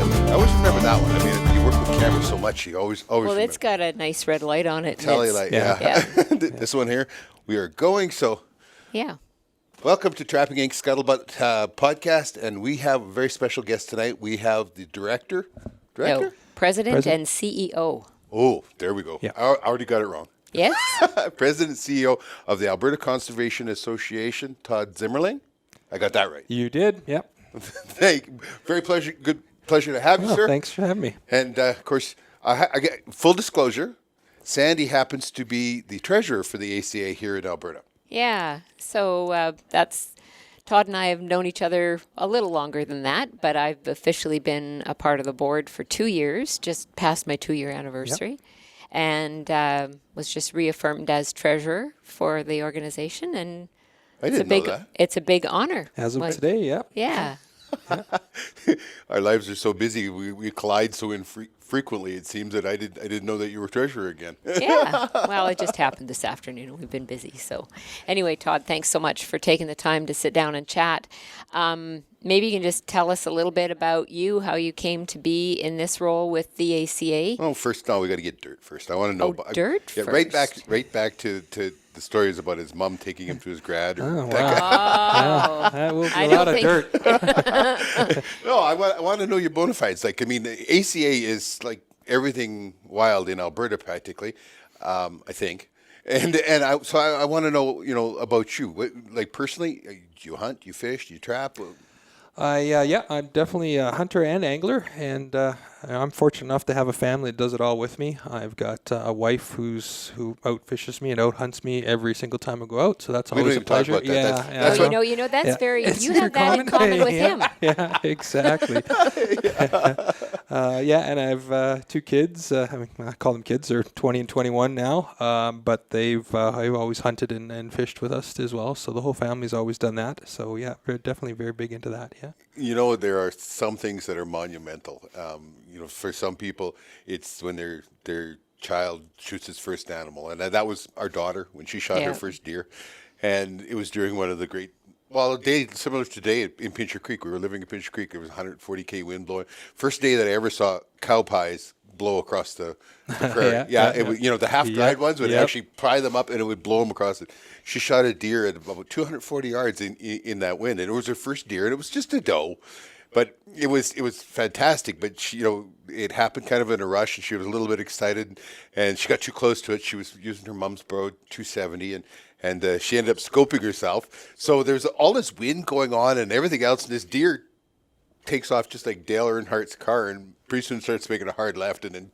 I always remember that one. I mean, you work with cameras so much, you always Well, remember. it's got a nice red light on it. Tele light, yeah. This one here, we are going. So, Yeah. welcome to Trapping Inc. Scuttlebutt podcast, and we have a very special guest tonight. We have the director? No, President and CEO. Oh, there we go. Yeah. I already got it wrong. Yes? President and CEO of the Alberta Conservation Association, Todd Zimmerling. I got that right. You did, yep. Very good pleasure to have you, sir. Thanks for having me. And of course, I get full disclosure. Sandi happens to be the treasurer for the ACA here in Alberta. Yeah. So that's Todd and I have known each other a little longer than that, but I've officially been a part of the board for 2 years, just past my 2-year anniversary, and was just reaffirmed as treasurer for the organization. And I didn't know that. It's a big honor. As of today, yep. Yeah. Our lives are so busy; we collide so infrequently. It seems that I didn't know that you were treasurer again. Yeah. Well, it just happened this afternoon. We've been busy. So anyway, Todd, thanks so much for taking the time to sit down and chat. Maybe you can just tell us a little bit about you, how you came to be in this role with the ACA. Well, first, we got to get dirt first. I want to know about dirt Yeah, first. right back to the stories about his mom taking him to his grad. Or Oh, that wow. Oh. That will be I a don't lot of think- dirt. No, I want to know your bona fides. Like, I mean, the ACA is like everything wild in Alberta, practically. I think, and I want to know, about you. Like personally, do you hunt? You fish? Do you trap? I'm definitely a hunter and angler, and I'm fortunate enough to have a family that does it all with me. I've got a wife who outfishes me and outhunts me every single time I go out, so that's We don't always a even talk pleasure. about that. Yeah, That's Oh, you know, that's Yeah. very. It's You have that in common with yeah, him. Yeah, exactly. And I have 2 kids. I call them kids. They're 20 and 21 now. But they've always hunted and fished with us as well. So the whole family's always done that. So yeah, we're definitely very big into that. Yeah. You know, there are some things that are monumental. For some people, it's when their child shoots its first animal, and that was our daughter when she shot her first deer, and it was during one of the great. Well, a day similar to today in Pincher Creek. We were living in Pincher Creek. There was 140 wind blowing. First day that I ever saw cow pies blow across the prairie. It was, the half-dried ones would actually pry them up and it would blow them across it. She shot a deer at about 240 yards in that wind, and it was her first deer, and it was just a doe. But it was fantastic. But she, it happened kind of in a rush, and she was a little bit excited, and she got too close to it. She was using her mom's Broad 270, and she ended up scoping herself. So there's all this wind going on and everything else, and this deer takes off just like Dale Earnhardt's car, and pretty soon starts making a hard left, and then,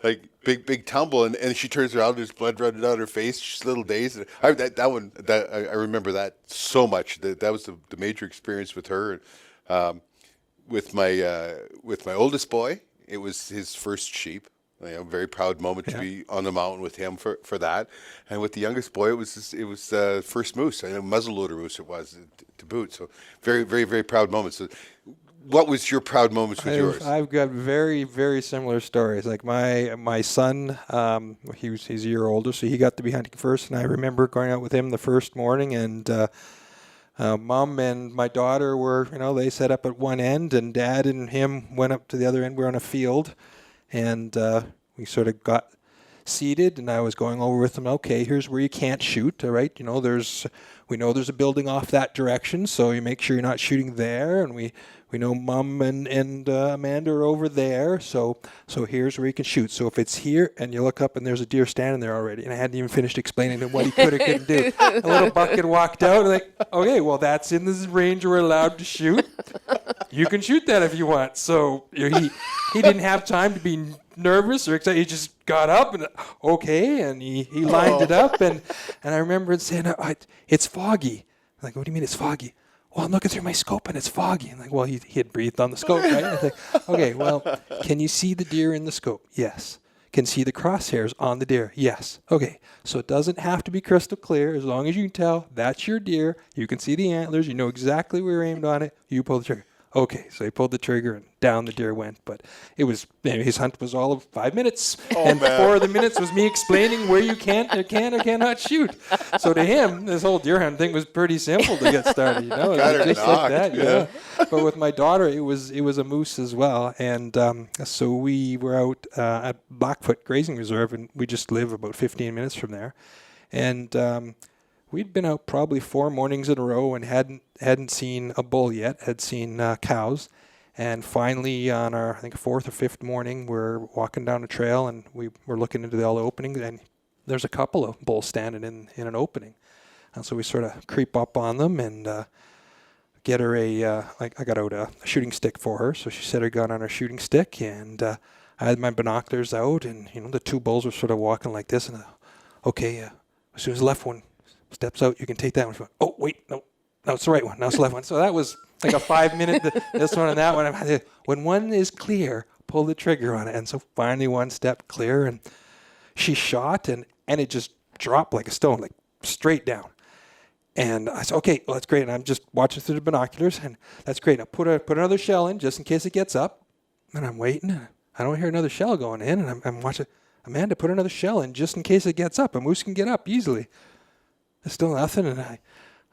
like big tumble, and she turns around, and there's blood running down her face. She's a little dazed. I remember that so much. That was the major experience with her. With my oldest boy, it was his first sheep. Very proud moment to be on the mountain with him for that. And with the youngest boy, it was first moose, muzzleloader moose it was to boot. So very, very, very proud moment. So what was your proud moments with yours? I've got very, very similar stories. Like my son, he's a year older, so he got to be hunting first. And I remember going out with him the first morning, and Mom and my daughter were, they set up at one end, and Dad and him went up to the other end. We were on a field, and we sort of got seated, and I was going over with them. Okay, here's where you can't shoot. All right, we know there's a building off that direction, so you make sure you're not shooting there. And we know Mom and Amanda are over there, so here's where you can shoot. So if it's here and you look up and there's a deer standing there already, and I hadn't even finished explaining to him what he could or couldn't do. A little bucket walked out, and like, okay, well, that's in this range we're allowed to shoot. You can shoot that if you want. So he didn't have time to be nervous or excited. He just got up and and he lined it up, and I remember saying, it's foggy. I'm like, what do you mean it's foggy? Well, I'm looking through my scope and it's foggy. I'm like, well, he had breathed on the scope, right? I think, okay, well, can you see the deer in the scope? Yes. Can see the crosshairs on the deer? Yes. Okay, so it doesn't have to be crystal clear. As long as you can tell that's your deer, you can see the antlers, you know exactly where you're aimed on it, you pull the trigger. Okay, so he pulled the trigger and down the deer went. But it was, his hunt was all of 5 minutes. And 4 of the minutes was me explaining where you can or cannot shoot. So to him, this whole deer hunt thing was pretty simple to get started. You know, Got her just like knocked, that. Yeah. But with my daughter, it was a moose as well. And so we were out at Blackfoot Grazing Reserve, and we just live about 15 minutes from there. And we'd been out probably 4 mornings in a row and hadn't seen a bull yet. Had seen cows, and finally on our, I think, 4th or 5th morning, we're walking down a trail and we were looking into all the openings, and there's a couple of bulls standing in an opening, and so we sort of creep up on them and get her I got out a shooting stick for her, so she set her gun on her shooting stick, and I had my binoculars out, and the 2 bulls were sort of walking like this, and okay, as soon as the left one steps out, you can take that one. Oh, wait, no, it's the right one. No, it's the left one. So that was like a 5-minute, this one and that one. When one is clear, pull the trigger on it. And so finally one stepped clear, and she shot, and it just dropped like a stone, like straight down. And I said, okay, well, that's great. And I'm just watching through the binoculars, and that's great. Now put another shell in just in case it gets up. And I'm waiting. I don't hear another shell going in, and I'm watching. Amanda, put another shell in just in case it gets up. A moose can get up easily. There's still nothing, and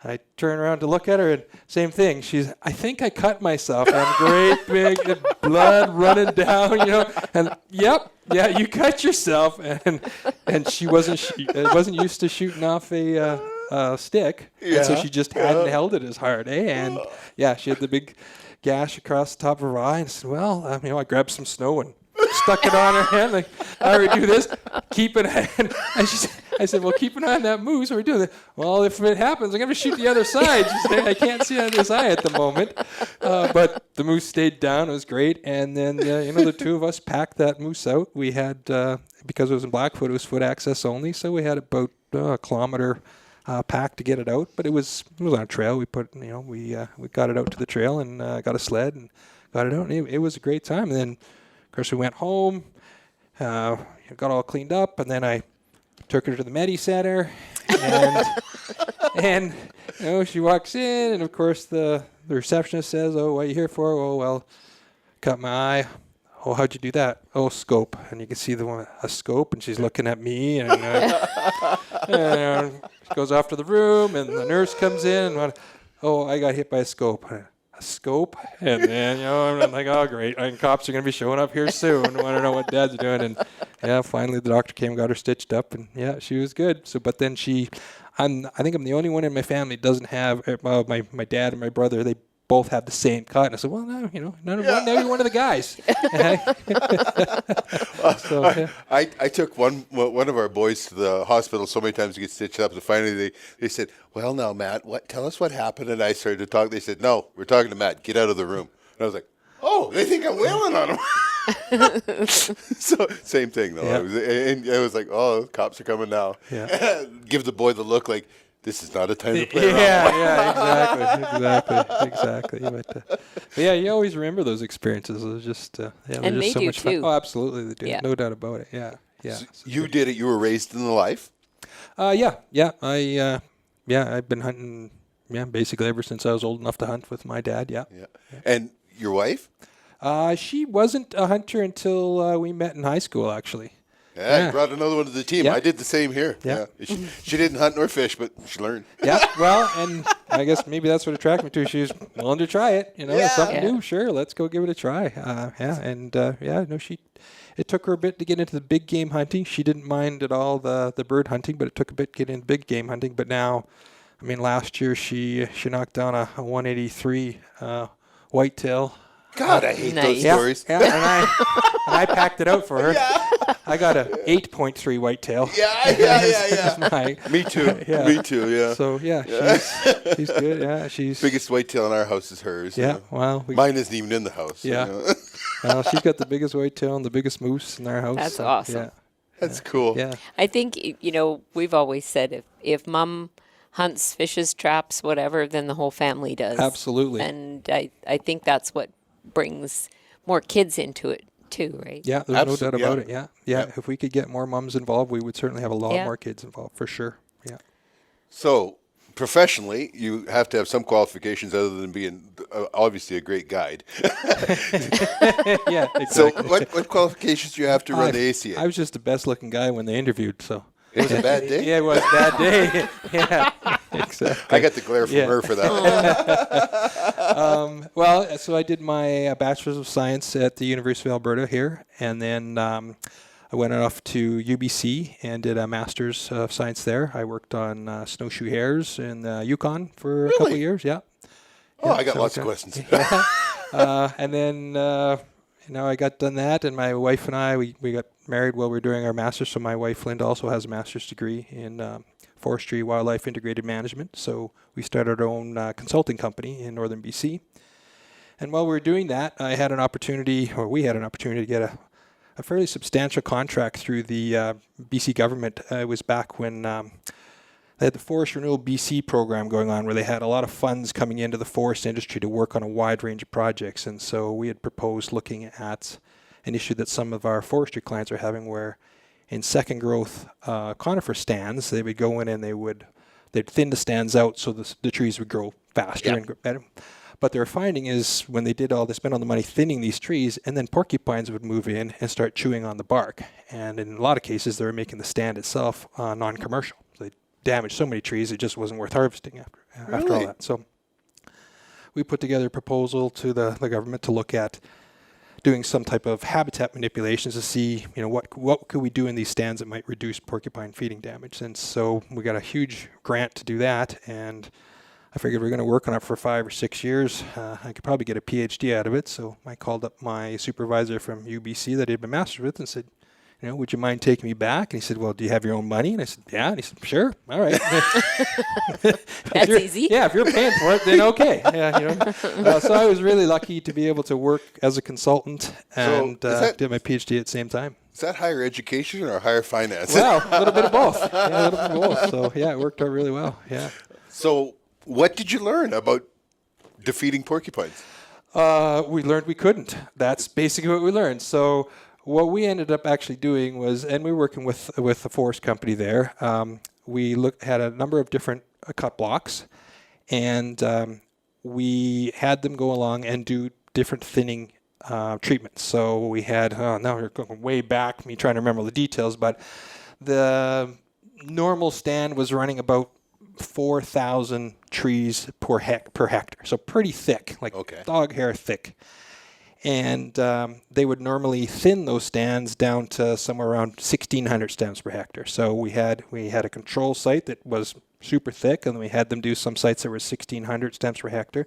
I turn around to look at her, and same thing. I think I cut myself. I'm great big blood running down, and yeah, you cut yourself, and she wasn't used to shooting off a stick, and so she just hadn't held it as hard, and she had the big gash across the top of her eye, and I said, well, I grabbed some snow and stuck it on her hand, like, how do we do this? Keep it, and I said, well, keep an eye on that moose. What are we doing? Well, if it happens, I'm going to shoot the other side. She said, I can't see the other side at the moment. But the moose stayed down. It was great. And then, the 2 of us packed that moose out. We had, because it was in Blackfoot, it was foot access only. So we had about a kilometer pack to get it out. But it was on a trail. We put, we got it out to the trail and got a sled and got it out. And it was a great time. And then, of course, we went home, got all cleaned up, and then I took her to the Medi Center, and she walks in, and of course the receptionist says, "Oh, what are you here for?" "Oh, well, cut my eye." "Oh, how'd you do that?" "Oh, scope." And you can see a scope, and she's looking at me, and she goes off to the room, and the nurse comes in, and "Oh, I got hit by a scope." A scope, and then I'm like, oh great, and cops are gonna be showing up here soon. I want to know what Dad's doing, and finally the doctor came, got her stitched up, and she was good. So, but then I think I'm the only one in my family doesn't have. My dad and my brother, they both have the same cut. And I said, well, no, none of one. Now you're one of the guys. So, I took one of our boys to the hospital so many times to get stitched up, and finally they said, well, now, Matt, tell us what happened. And I started to talk. They said, no, we're talking to Matt. Get out of the room. And I was like, oh, they think I'm wailing on him. So same thing, though. I was like, oh, cops are coming now. Yeah. Give the boy the look like, this is not a time to play around. Exactly. But you always remember those experiences. It was just, and they're just they so do much too. fun. Oh, absolutely, they do. Yeah. No doubt about it. Yeah. So you did it. You were raised in the life. Yeah. I've been hunting. Yeah, basically ever since I was old enough to hunt with my dad. Yeah. And your wife? She wasn't a hunter until we met in high school, actually. Yeah, you brought another one to the team. Yeah. I did the same here. Yeah. She didn't hunt nor fish, but she learned. Yeah, well, and I guess maybe that's what attracted me to her. She was willing to try it. Something new. Sure, let's go give it a try. It took her a bit to get into the big game hunting. She didn't mind at all the bird hunting, but it took a bit to get into big game hunting. But now, last year she knocked down a 183 whitetail. God, I hate those stories. Yeah, and I packed it out for her. Yeah. I got a 8.3 whitetail. Yeah. Me too. Me too. Yeah. So she's good. Yeah, she's biggest whitetail in our house is hers. Yeah. Well, mine isn't even in the house. Yeah. Well, she's got the biggest whitetail and the biggest moose in our house. That's awesome. Yeah. That's cool. Yeah. I think we've always said if Mom hunts, fishes, traps, whatever, then the whole family does. Absolutely. And I think that's what brings more kids into it too, right? Yeah, there's no doubt about it. Yeah. If we could get more moms involved, we would certainly have a lot more kids involved for sure. Yeah. So professionally, you have to have some qualifications other than being obviously a great guide. Yeah, So exactly. what qualifications do you have to run the ACA? I was just the best looking guy when they interviewed, so. It was a bad day? Yeah, it was a bad day. Yeah, exactly. I got the glare from her for that. Well, so I did my Bachelor's of Science at the University of Alberta here, and then I went off to UBC and did a Master's of Science there. I worked on snowshoe hares in the Yukon for a couple of years, yeah. Oh, I got lots of questions. And then, I got done that, and my wife and I, we got married while we were doing our master's. So my wife, Linda, also has a master's degree in forestry, wildlife, integrated management. So we started our own consulting company in northern BC. And while we were doing that, we had an opportunity to get a fairly substantial contract through the BC government. It was back when they had the Forest Renewal BC program going on, where they had a lot of funds coming into the forest industry to work on a wide range of projects. And so we had proposed looking at an issue that some of our forestry clients are having, where in second growth conifer stands, they would go in and they'd thin the stands out so the trees would grow faster and grow better. But they were finding is when they spent all the money thinning these trees, and then porcupines would move in and start chewing on the bark. And in a lot of cases, they were making the stand itself non-commercial. So they damaged so many trees, it just wasn't worth harvesting after all that. So we put together a proposal to the government to look at doing some type of habitat manipulations to see, what could we do in these stands that might reduce porcupine feeding damage. And so we got a huge grant to do that, and I figured we're going to work on it for 5 or 6 years. I could probably get a PhD out of it. So I called up my supervisor from UBC that I did my master's with and said, would you mind taking me back? And he said, well, do you have your own money? And I said, yeah. And he said, sure. All right. That's easy. Yeah, if you're paying for it, then okay. Yeah, so I was really lucky to be able to work as a consultant and did my PhD at the same time. Is that higher education or higher finance? Well, a little bit of both. Yeah, a little bit of both. So yeah, it worked out really well. Yeah. So what did you learn about defeating porcupines? We learned we couldn't. That's basically what we learned. So what we ended up actually doing was, and we were working with the forest company there, we had a number of different cut blocks, and we had them go along and do different thinning treatments. So we had, now we're going way back, me trying to remember all the details, but the normal stand was running about 4,000 trees per hectare. So pretty thick, like dog hair thick. And they would normally thin those stands down to somewhere around 1,600 stems per hectare. So we had a control site that was super thick, and then we had them do some sites that were 1,600 stems per hectare.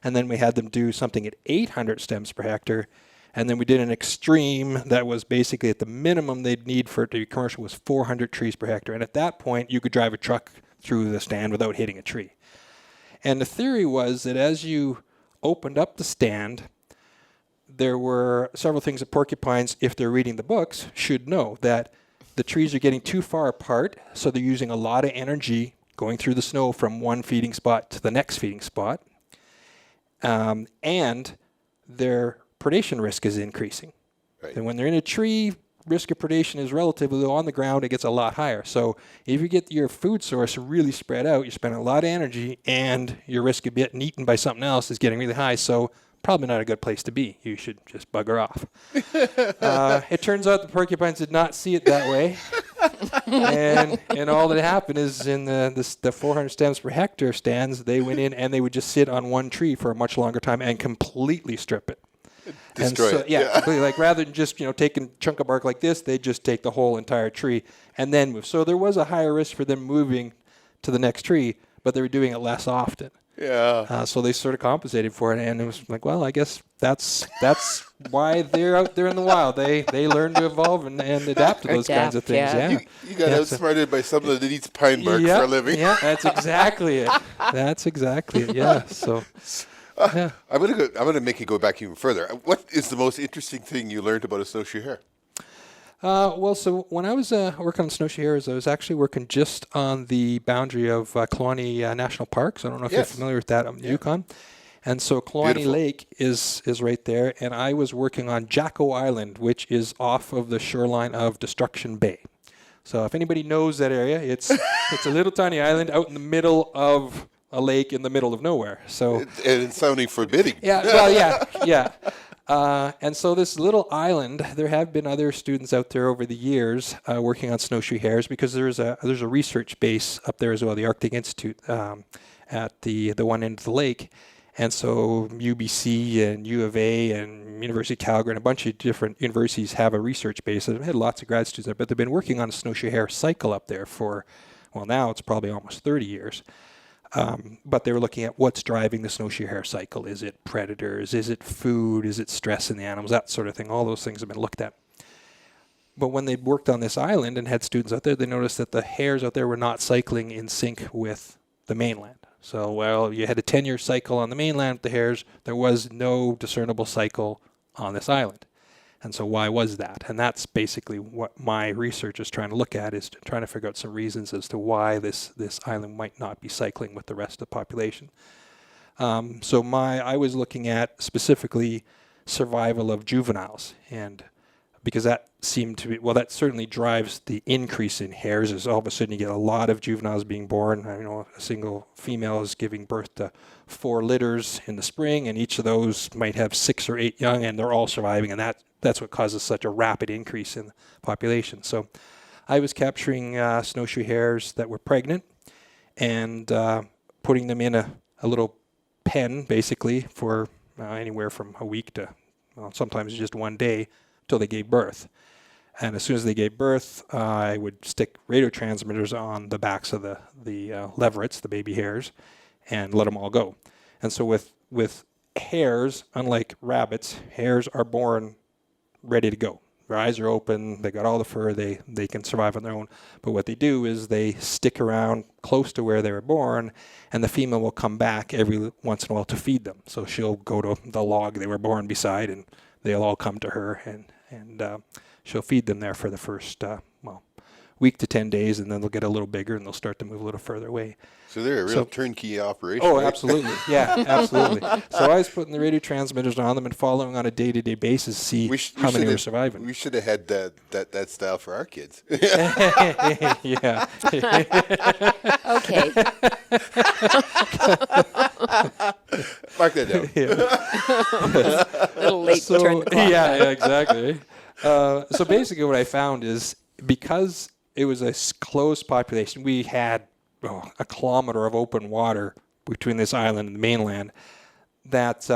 And then we had them do something at 800 stems per hectare. And then we did an extreme that was basically at the minimum they'd need for it to be commercial was 400 trees per hectare. And at that point, you could drive a truck through the stand without hitting a tree. And the theory was that as you opened up the stand, there were several things that porcupines, if they're reading the books, should know, that the trees are getting too far apart, so they're using a lot of energy going through the snow from one feeding spot to the next feeding spot, and their predation risk is increasing. Right. And when they're in a tree, risk of predation is relatively low. On the ground, it gets a lot higher. So if you get your food source really spread out, you spend a lot of energy, and your risk of getting eaten by something else is getting really high. So probably not a good place to be. You should just bugger off. It turns out the porcupines did not see it that way. and all that happened is in the 400 stems per hectare stands, they went in and they would just sit on one tree for a much longer time and completely strip it. Destroy it. Yeah, completely. Like rather than just taking a chunk of bark like this, they just take the whole entire tree and then move. So there was a higher risk for them moving to the next tree, but they were doing it less often. Yeah. So they sort of compensated for it, and it was like, well, I guess that's why they're out there in the wild. They learn to evolve and adapt to those kinds of things. Yeah. You got outsmarted by someone that eats pine bark for a living. Yeah, that's exactly it. That's exactly it. Yeah. So. Yeah. I'm gonna make you go back even further. What is the most interesting thing you learned about a snowshoe hare? Well, so when I was working on snowshoe hares, I was actually working just on the boundary of Kelowna National Park. So I don't know if you're familiar with that, Yukon. And so Kelowna Lake is right there, and I was working on Jacko Island, which is off of the shoreline of Destruction Bay. So if anybody knows that area, it's a little tiny island out in the middle of a lake in the middle of nowhere. So And it's sounding forbidding. yeah, well, yeah. And so this little island, there have been other students out there over the years working on snowshoe hares, because there's a research base up there as well, the Arctic Institute at the one end of the lake. And so UBC and U of A and University of Calgary and a bunch of different universities have a research base. I've had lots of grad students there, but they've been working on a snowshoe hare cycle up there for, well, now it's probably almost 30 years. But they were looking at what's driving the snowshoe hare cycle. Is it predators? Is it food? Is it stress in the animals? That sort of thing. All those things have been looked at. But when they worked on this island and had students out there, they noticed that the hares out there were not cycling in sync with the mainland. So while you had a 10-year cycle on the mainland with the hares, there was no discernible cycle on this island. And so why was that? And that's basically what my research is trying to look at, is trying to figure out some reasons as to why this island might not be cycling with the rest of the population. So I was looking at specifically survival of juveniles, and because that seemed to be, well, that certainly drives the increase in hares, is all of a sudden you get a lot of juveniles being born. I know a single female is giving birth to 4 litters in the spring, and each of those might have 6 or 8 young, and they're all surviving, and that's what causes such a rapid increase in the population. So I was capturing snowshoe hares that were pregnant and putting them in a little pen, basically, for anywhere from a week to, well, sometimes just one day, till they gave birth. And as soon as they gave birth, I would stick radio transmitters on the backs of the leverets, the baby hares, and let them all go. And so with hares, unlike rabbits, hares are born ready to go. Their eyes are open, they got all the fur, they can survive on their own. But what they do is they stick around close to where they were born, and the female will come back every once in a while to feed them. So she'll go to the log they were born beside, and they'll all come to her, and she'll feed them there for the first, week to 10 days, and then they'll get a little bigger, and they'll start to move a little further away. So they're a real turnkey operation. Oh, right? absolutely. Yeah, absolutely. So I was putting the radio transmitters on them and following on a day-to-day basis to see how many were surviving. We should have had that style for our kids. Yeah. Okay. Mark that down. A little late to turn the clock. Yeah, exactly. So basically what I found is, because it was a closed population, we had a kilometer of open water between this island and the mainland, that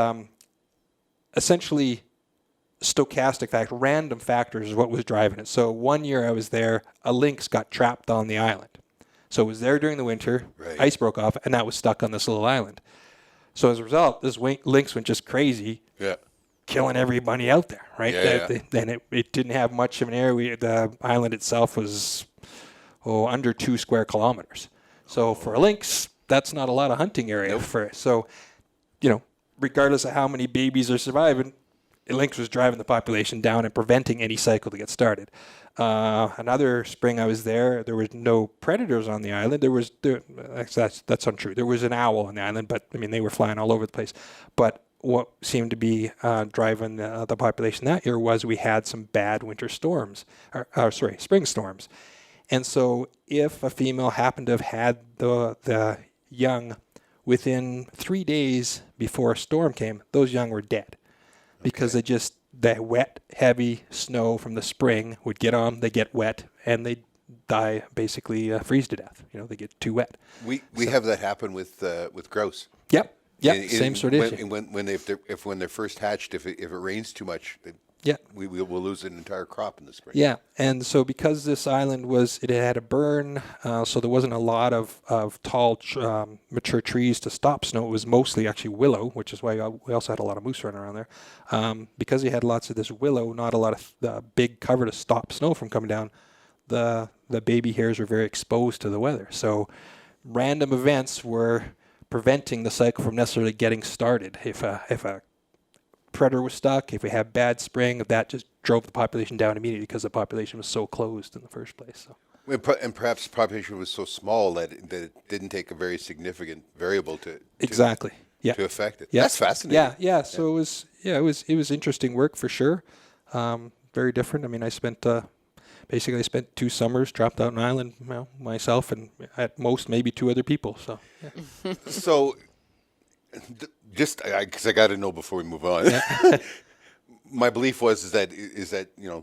essentially stochastic fact, random factors is what was driving it. So one year I was there, a lynx got trapped on the island. So it was there during the winter, Right. Ice broke off, and that was stuck on this little island. So as a result, this lynx went just crazy, Yeah. killing everybody out there, right? Yeah, And it didn't have much of an area. The island itself was under 2 square kilometers. So for a lynx, that's not a lot of hunting area for it. So, regardless of how many babies are surviving, the lynx was driving the population down and preventing any cycle to get started. Another spring I was there was no predators on the island. That's untrue. There was an owl on the island, but they were flying all over the place. But what seemed to be driving the population that year was we had some bad winter storms, spring storms. And so if a female happened to have had the young within 3 days before a storm came, those young were dead. Because the wet, heavy snow from the spring would get on, they get wet, and they die, basically freeze to death. They get too wet. We have that happen with grouse. Yep. Same sort of issue. When they're first hatched, if it rains too much, we will lose an entire crop in the spring. Yeah, and so because this island it had a burn, so there wasn't a lot of tall, mature trees to stop snow. It was mostly actually willow, which is why we also had a lot of moose running around there. Because you had lots of this willow, not a lot of big cover to stop snow from coming down, the baby hares were very exposed to the weather. So random events were preventing the cycle from necessarily getting started. If a predator was stuck, if we had bad spring, that just drove the population down immediately because the population was so closed in the first place. So. And perhaps the population was so small that it didn't take a very significant variable to affect it. Yeah. That's fascinating. Yeah. So it was interesting work for sure. Very different. I spent basically I spent 2 summers, dropped out on an island, myself and at most maybe 2 other people. So, yeah. So, just because I got to know before we move on. My belief is that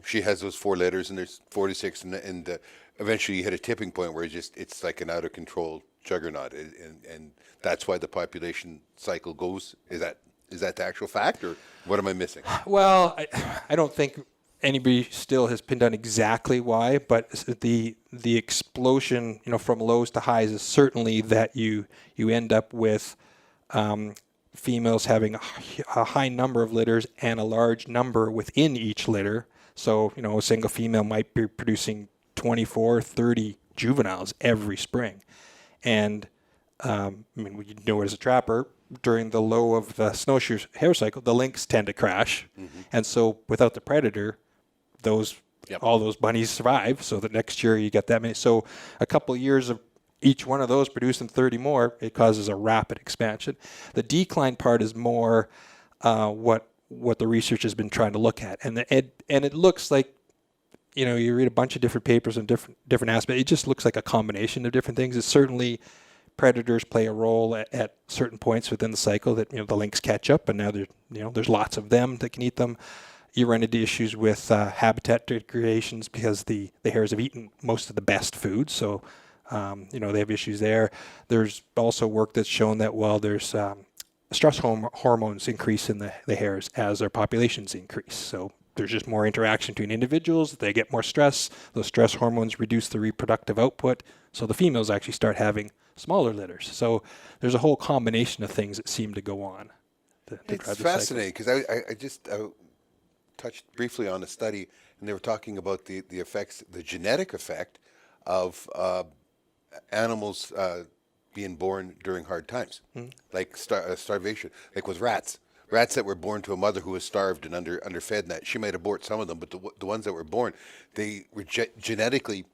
she has those 4 litters and there's 4 to 6 and eventually you hit a tipping point where it's like an out of control juggernaut and that's why the population cycle goes. Is that the actual fact, or what am I missing? Well, I don't think anybody still has pinned down exactly why, but the explosion, from lows to highs is certainly that you end up with females having a high number of litters and a large number within each litter. So, a single female might be producing 24, 30 juveniles every spring. And, you know it as a trapper, during the low of the snowshoe hair cycle, the lynx tend to crash. Mm-hmm. And so without the predator, all those bunnies survive. So the next year you get that many. So a couple of years of each one of those producing 30 more, it causes a rapid expansion. The decline part is more what the research has been trying to look at. And it looks like, you read a bunch of different papers on different aspects. It just looks like a combination of different things. It's certainly predators play a role at certain points within the cycle that, the lynx catch up, and now there's lots of them that can eat them. You run into issues with habitat degradations because the hares have eaten most of the best food. So, they have issues there. There's also work that's shown that there's stress hormones increase in the hares as their populations increase. So there's just more interaction between individuals. They get more stress. Those stress hormones reduce the reproductive output. So the females actually start having smaller litters. So there's a whole combination of things that seem to go on. It's fascinating because I just touched briefly on a study, and they were talking about the effects, the genetic effect of animals being born during hard times, like starvation, like with rats. Rats that were born to a mother who was starved and underfed, and that she might abort some of them, but the ones that were born, they were genetically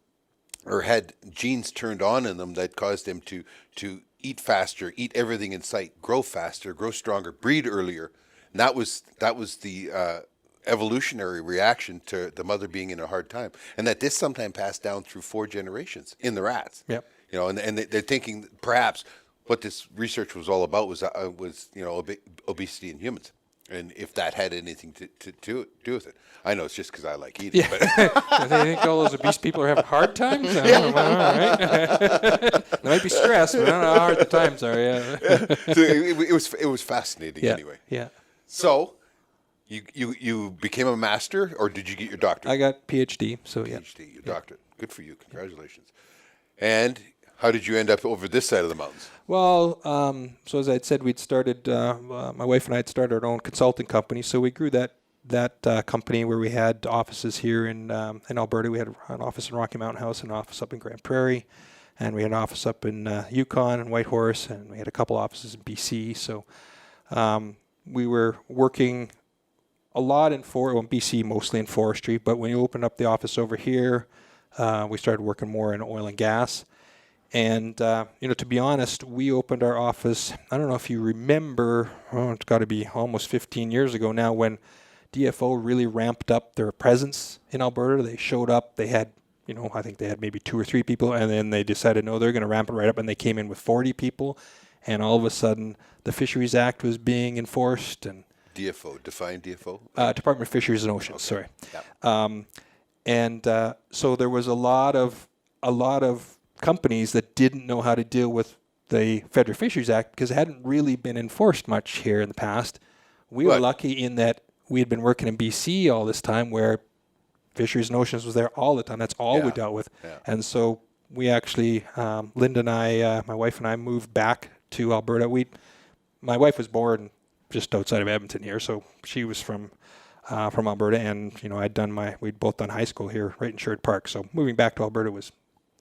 or had genes turned on in them that caused them to eat faster, eat everything in sight, grow faster, grow stronger, breed earlier. And that was the evolutionary reaction to the mother being in a hard time, and that this sometimes passed down through 4 generations in the rats. Yep. And they're thinking perhaps what this research was all about was obesity in humans, and if that had anything to do with it. I know it's just because I like eating. Yeah. But they think all those obese people are having hard times? I don't know, all right. They might be stressed, but I don't know how hard the times are. Yeah. So it was fascinating anyway. Yeah. So you became a master, or did you get your doctorate? I got PhD. So PhD, your doctorate. Good for you. Congratulations. And how did you end up over this side of the mountains? Well, so as I had said, we'd started, my wife and I had started our own consulting company. So we grew that company where we had offices here in Alberta. We had an office in Rocky Mountain House, an office up in Grand Prairie, and we had an office up in Yukon and Whitehorse, and we had a couple offices in BC. So we were working a lot in BC, mostly in forestry. But when you opened up the office over here, we started working more in oil and gas. And, to be honest, we opened our office, I don't know if you remember, it's got to be almost 15 years ago now, when DFO really ramped up their presence in Alberta. They showed up, they had, I think they had maybe 2 or 3 people, and then they decided, no, they're going to ramp it right up, and they came in with 40 people, and all of a sudden, the Fisheries Act was being enforced. And DFO, define DFO? Department of Fisheries and Oceans, okay. Sorry. Yep. So there was a lot of companies that didn't know how to deal with the Federal Fisheries Act because it hadn't really been enforced much here in the past. We were lucky in that we had been working in BC all this time, where Fisheries and Oceans was there all the time. That's all we dealt with. Yeah. And so we actually, Linda and I, my wife and I, moved back to Alberta. My wife was born just outside of Edmonton here, so she was from Alberta, and we'd both done high school here, right in Sherwood Park. So moving back to Alberta was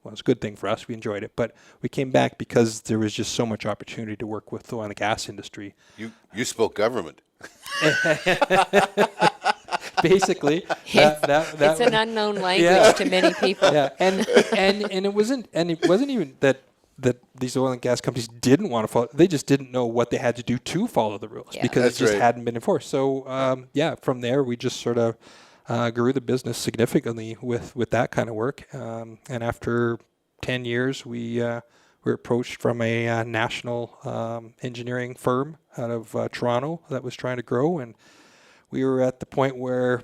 a good thing for us. We enjoyed it, but we came back because there was just so much opportunity to work with the oil and gas industry. You spoke government. Basically, it's an unknown language to many people. Yeah, and it wasn't even that these oil and gas companies didn't want to follow. They just didn't know what they had to do to follow the rules because it just hadn't been enforced. So from there we just sort of grew the business significantly with that kind of work. And after 10 years, we were approached from a national engineering firm out of Toronto that was trying to grow, and we were at the point where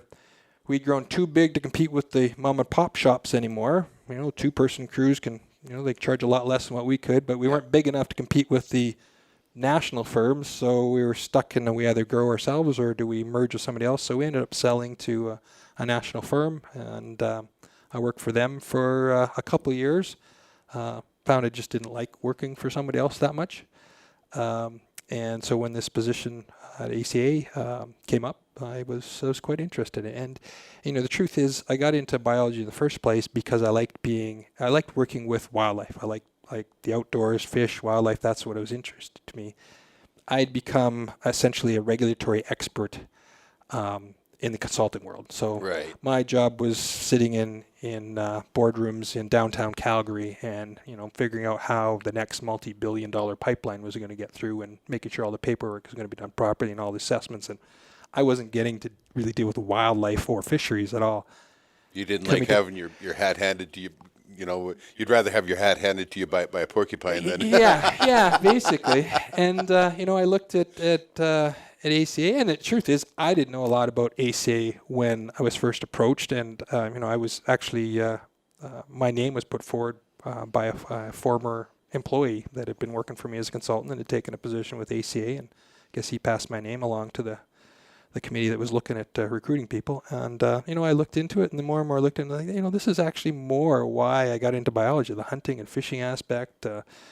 we'd grown too big to compete with the mom and pop shops anymore. 2-person crews can, they charge a lot less than what we could, but we weren't big enough to compete with the national firms, so we were stuck in we either grow ourselves or do we merge with somebody else. So we ended up selling to a national firm, and I worked for them for a couple of years. Found I just didn't like working for somebody else that much. And so when this position at ACA came up, I was quite interested in it. And the truth is, I got into biology in the first place because I liked working with wildlife. I liked the outdoors, fish, wildlife. That's what was interested to me. I'd become essentially a regulatory expert in the consulting world. So my job was sitting in boardrooms in downtown Calgary and, figuring out how the next multi-billion-dollar pipeline was going to get through and making sure all the paperwork was going to be done properly and all the assessments. And I wasn't getting to really deal with wildlife or fisheries at all. You didn't like having your hat handed to you. You'd rather have your hat handed to you by a porcupine than... Yeah, basically. And, I looked at ACA, and the truth is, I didn't know a lot about ACA when I was first approached, and, I was actually, my name was put forward by a former employee that had been working for me as a consultant and had taken a position with ACA, and I guess he passed my name along to the committee that was looking at recruiting people. And, I looked into it, and the more and more I looked into it, this is actually more why I got into biology, the hunting and fishing aspect,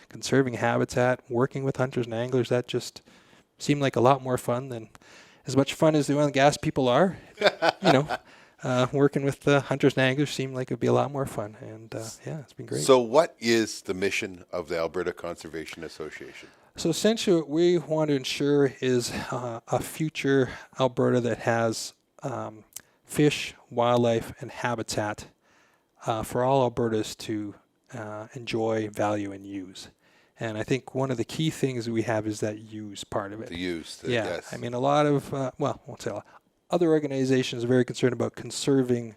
conserving habitat, working with hunters and anglers. That just seemed like a lot more fun than as much fun as the oil and gas people are. Working with the hunters and anglers seemed like it would be a lot more fun. And, it's been great. So what is the mission of the Alberta Conservation Association? So essentially what we want to ensure is a future Alberta that has fish, wildlife, and habitat for all Albertans to enjoy, value, and use. And I think one of the key things we have is that use part of it. The use. Yes. I mean, a lot of, I won't say a lot, other organizations are very concerned about conserving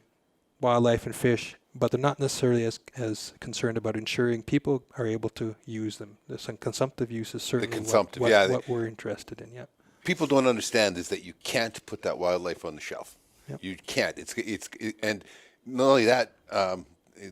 wildlife and fish, but they're not necessarily as concerned about ensuring people are able to use them. There's some consumptive use is certainly what we're interested in. Yeah. People don't understand is that you can't put that wildlife on the shelf. Yep. You can't. And not only that,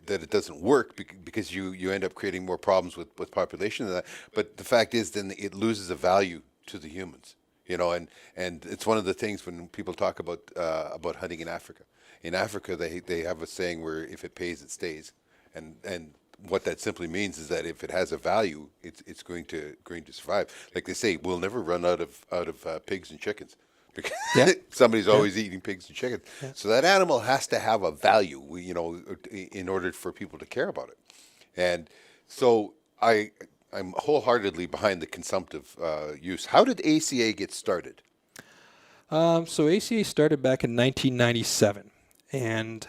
that it doesn't work because you end up creating more problems with population than that. But the fact is, then it loses a value to the humans. And it's one of the things when people talk about hunting in Africa. In Africa, they have a saying where if it pays, it stays, and what that simply means is that if it has a value, it's going to survive. Like they say, we'll never run out of pigs and chickens because somebody's always eating pigs and chickens. Yeah. So that animal has to have a value, in order for people to care about it. And so I'm wholeheartedly behind the consumptive use. How did ACA get started? So ACA started back in 1997. And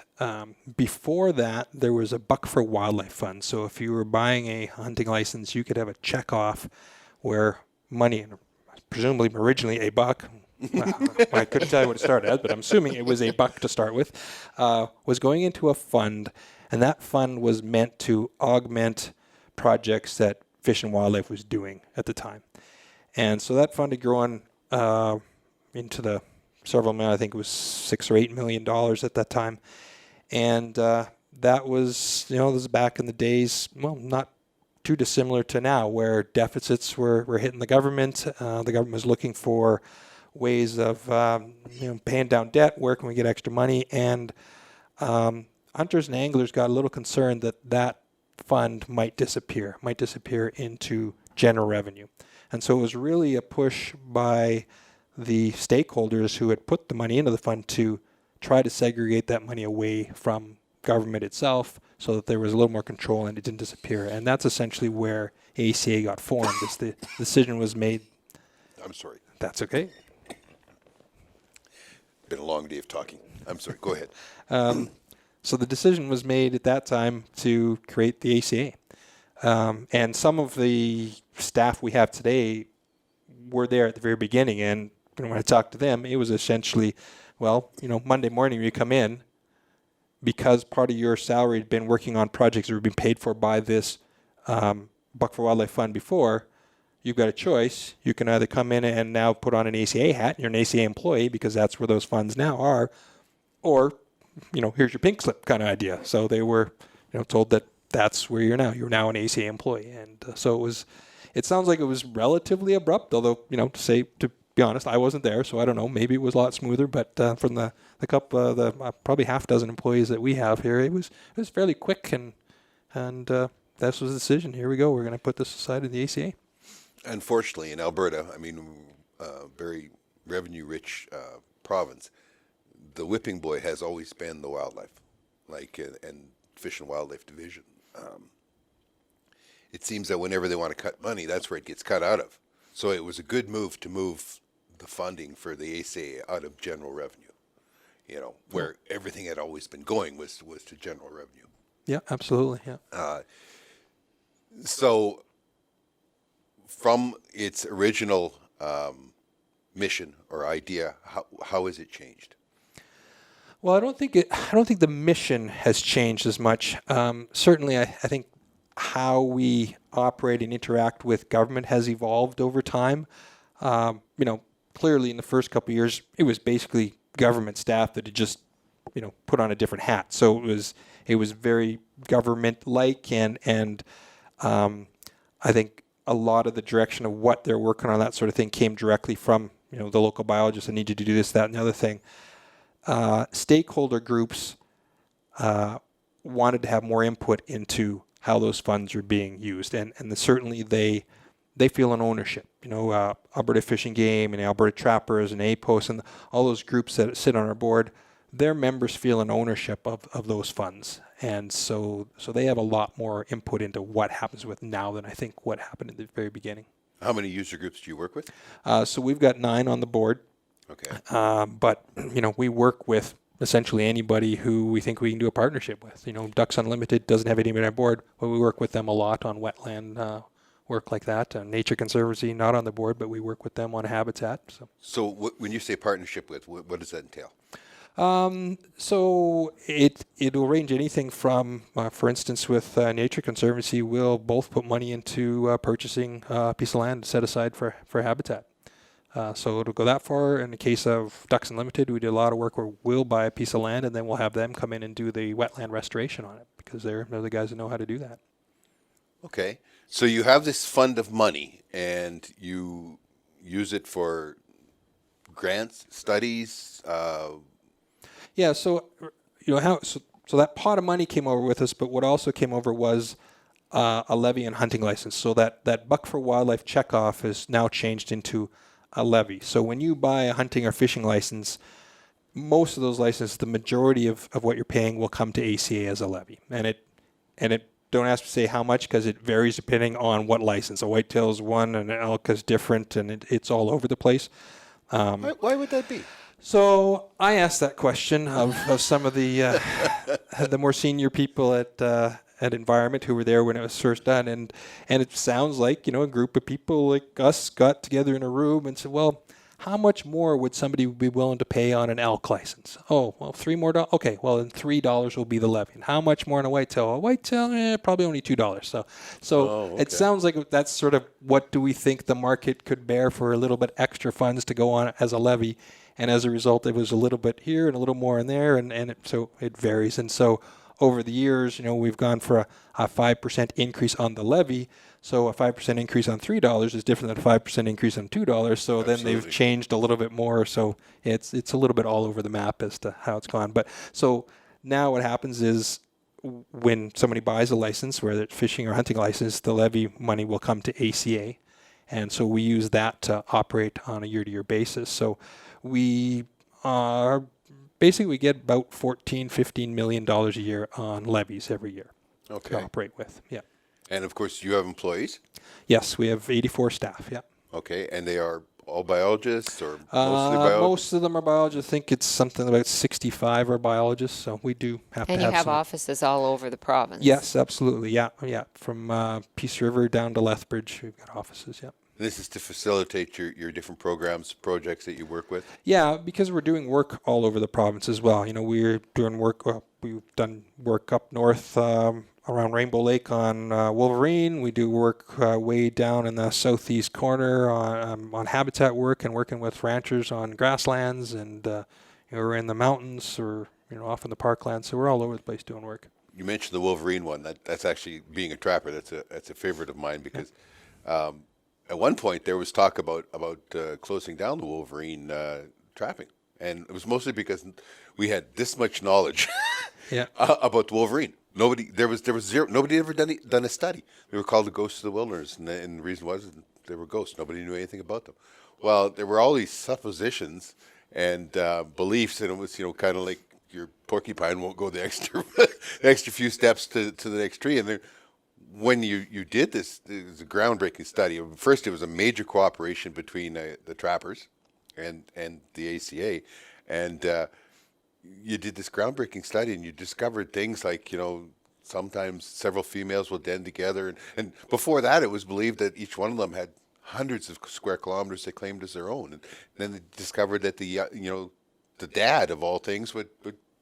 before that, there was a Buck for Wildlife Fund. So if you were buying a hunting license, you could have a check off where money, presumably originally a buck, I couldn't tell you what it started as, but I'm assuming it was a buck to start with, was going into a fund. And that fund was meant to augment projects that Fish and Wildlife was doing at the time. And so that fund had grown into the several million, I think it was $6 or $8 million at that time. And that was, this was back in the days, not too dissimilar to now, where deficits were hitting the government. The government was looking for ways of, paying down debt. Where can we get extra money? And hunters and anglers got a little concerned that fund might disappear into general revenue. And so it was really a push by the stakeholders who had put the money into the fund to try to segregate that money away from government itself so that there was a little more control and it didn't disappear. And that's essentially where ACA got formed, as the decision was made. I'm sorry. That's okay. Been a long day of talking. I'm sorry. Go ahead. So the decision was made at that time to create the ACA. And some of the staff we have today were there at the very beginning, and when I talked to them, it was essentially, well, Monday morning you come in, because part of your salary had been working on projects that were being paid for by this Buck for Wildlife Fund before, you've got a choice. You can either come in and now put on an ACA hat, you're an ACA employee because that's where those funds now are, or, here's your pink slip kind of idea. So they were, told that that's where you're now. You're now an ACA employee. And so it sounds like it was relatively abrupt, although, to be honest, I wasn't there, so I don't know. Maybe it was a lot smoother, but from the probably half dozen employees that we have here, it was fairly quick, and that was the decision. Here we go. We're going to put this aside in the ACA. Unfortunately, in Alberta, very revenue-rich province, the whipping boy has always been the wildlife, and Fish and Wildlife Division. It seems that whenever they want to cut money, that's where it gets cut out of. So it was a good move to move the funding for the ACA out of general revenue, where everything had always been going was to general revenue. Yeah, absolutely. Yeah. So from its original mission or idea, how has it changed? Well, I don't think the mission has changed as much. Certainly, I think how we operate and interact with government has evolved over time. Clearly in the first couple of years, it was basically government staff that had just, put on a different hat. So it was very government-like, and I think a lot of the direction of what they're working on, that sort of thing, came directly from, the local biologists that needed to do this, that, and the other thing. Stakeholder groups wanted to have more input into how those funds are being used, and certainly they feel an ownership. Alberta Fish and Game and Alberta Trappers and APOS and all those groups that sit on our board, their members feel an ownership of those funds, and so they have a lot more input into what happens with now than I think what happened in the very beginning. How many user groups do you work with? So we've got 9 on the board. Okay. But we work with essentially anybody who we think we can do a partnership with. Ducks Unlimited doesn't have anybody on board, but we work with them a lot on wetland work like that. Nature Conservancy, not on the board, but we work with them on habitat. So when you say partnership with, what does that entail? So it'll range anything from, for instance, with Nature Conservancy, we'll both put money into purchasing a piece of land set aside for habitat. So it'll go that far. In the case of Ducks Unlimited, we did a lot of work where we'll buy a piece of land and then we'll have them come in and do the wetland restoration on it because they're the guys that know how to do that. Okay. So you have this fund of money and you use it for grants, studies? Yeah. So, so that pot of money came over with us, but what also came over was a levy and hunting license. So that Buck for Wildlife checkoff is now changed into a levy. So when you buy a hunting or fishing license, most of those licenses, the majority of what you're paying will come to ACA as a levy. And it don't ask to say how much because it varies depending on what license. A whitetail is one and an elk is different, and it's all over the place. Why would that be? So I asked that question of some of the more senior people at Environment who were there when it was first done, and it sounds like a group of people like us got together in a room and said, well, how much more would somebody be willing to pay on an elk license? Oh, well, $3 more. Okay, well, then $3 will be the levy. And how much more on a whitetail? A whitetail, probably only $2. So okay. It sounds like that's sort of what do we think the market could bear for a little bit extra funds to go on as a levy. And as a result, it was a little bit here and a little more in there, so it varies. And so over the years, we've gone for a 5% increase on the levy. So a 5% increase on $3 is different than a 5% increase on $2. So Absolutely. Then they've changed a little bit more. So it's a little bit all over the map as to how it's gone. But so now what happens is when somebody buys a license, whether it's fishing or hunting license, the levy money will come to ACA. And so we use that to operate on a year-to-year basis. So we basically we get about $14-15 million a year on levies every year to operate with. Yeah. And of course, you have employees? Yes, we have 84 staff. Yeah. Okay, and they are all biologists or mostly biologists? Most of them are biologists. I think it's something about 65 are biologists. So we do have to have. And you have some offices all over the province. Yes, absolutely. Yeah. From Peace River down to Lethbridge, we've got offices. Yeah. This is to facilitate your different programs, projects that you work with. Yeah, because we're doing work all over the province as well. You know, we're doing work. We've done work up north around Rainbow Lake on Wolverine. We do work way down in the southeast corner on habitat work and working with ranchers on grasslands, and we're in the mountains or off in the parklands. So we're all over the place doing work. You mentioned the Wolverine one. That's actually, being a trapper, that's a favorite of mine because. At one point, there was talk about closing down the Wolverine trapping, and it was mostly because we had this much knowledge about the Wolverine. There was zero. Nobody had ever done a study. They were called the ghosts of the wilderness, and the reason was they were ghosts. Nobody knew anything about them. Well, there were all these suppositions and beliefs, and it was kind of like your porcupine won't go the extra few steps to the next tree, and when you did this, it was a groundbreaking study. First, it was a major cooperation between the trappers and the ACA, and you did this groundbreaking study, and you discovered things like sometimes several females will den together, and before that, it was believed that each one of them had hundreds of square kilometers they claimed as their own, and then they discovered that the dad of all things would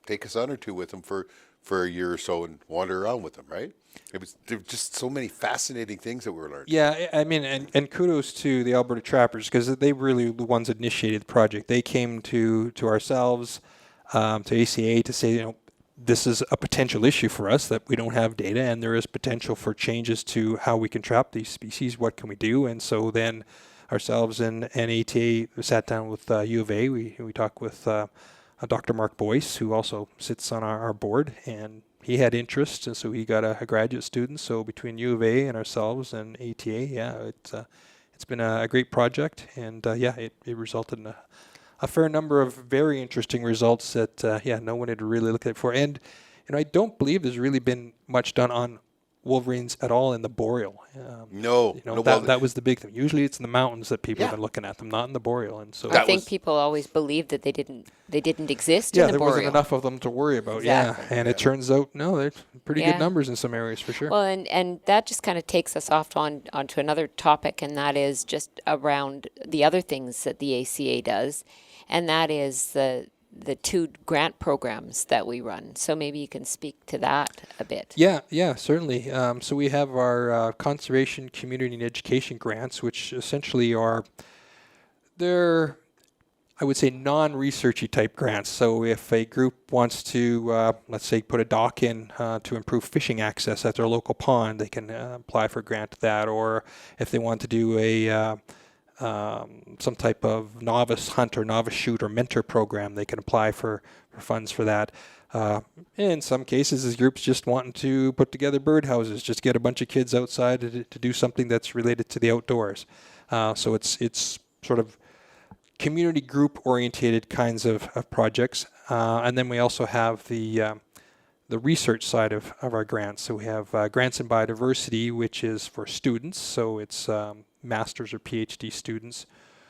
take a son or two with him for a year or so and wander around with them, right? There were just so many fascinating things that we were learning. Yeah, I mean, and kudos to the Alberta Trappers because they really were the ones that initiated the project. They came to ourselves, to ACA, to say, this is a potential issue for us that we don't have data, and there is potential for changes to how we can trap these species. What can we do? And so then ourselves and ATA sat down with U of A. We talked with Dr. Mark Boyce, who also sits on our board, and he had interest, and so he got a graduate student. So between U of A and ourselves and ATA, it's been a great project, and it resulted in a fair number of very interesting results that no one had really looked at before. And I don't believe there's really been much done on wolverines at all in the boreal. No, that was the big thing. Usually it's in the mountains that people have been looking at them, not in the boreal. And so I think people always believed that they didn't exist in the there boreal. wasn't enough of them to worry about. Exactly. And it turns out there's pretty good numbers in some areas for sure. Well, and that just kind of takes us off onto another topic, and that is just around the other things that the ACA does, and that is the 2 grant programs that we run. So maybe you can speak to that a bit. Yeah, certainly. So we have our conservation, community, and education grants, which essentially they're, I would say, non-researchy type grants. So if a group wants to, let's say, put a dock in to improve fishing access at their local pond, they can apply for a grant to that. Or if they want to do some type of novice hunt or novice shoot or mentor program, they can apply for funds for that. In some cases, as groups just wanting to put together birdhouses, just get a bunch of kids outside to do something that's related to the outdoors. So it's sort of community group orientated kinds of projects. And then we also have the research side of our grants. So we have grants in biodiversity, which is for students. So it's master's or PhD students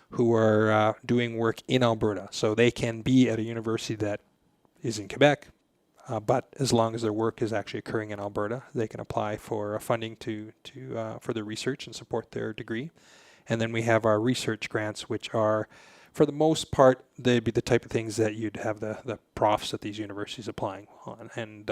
who are doing work in Alberta. So they can be at a university that is in Quebec, but as long as their work is actually occurring in Alberta, they can apply for funding for their research and support their degree. And then we have our research grants, which are, for the most part, they'd be the type of things that you'd have the profs at these universities applying on. And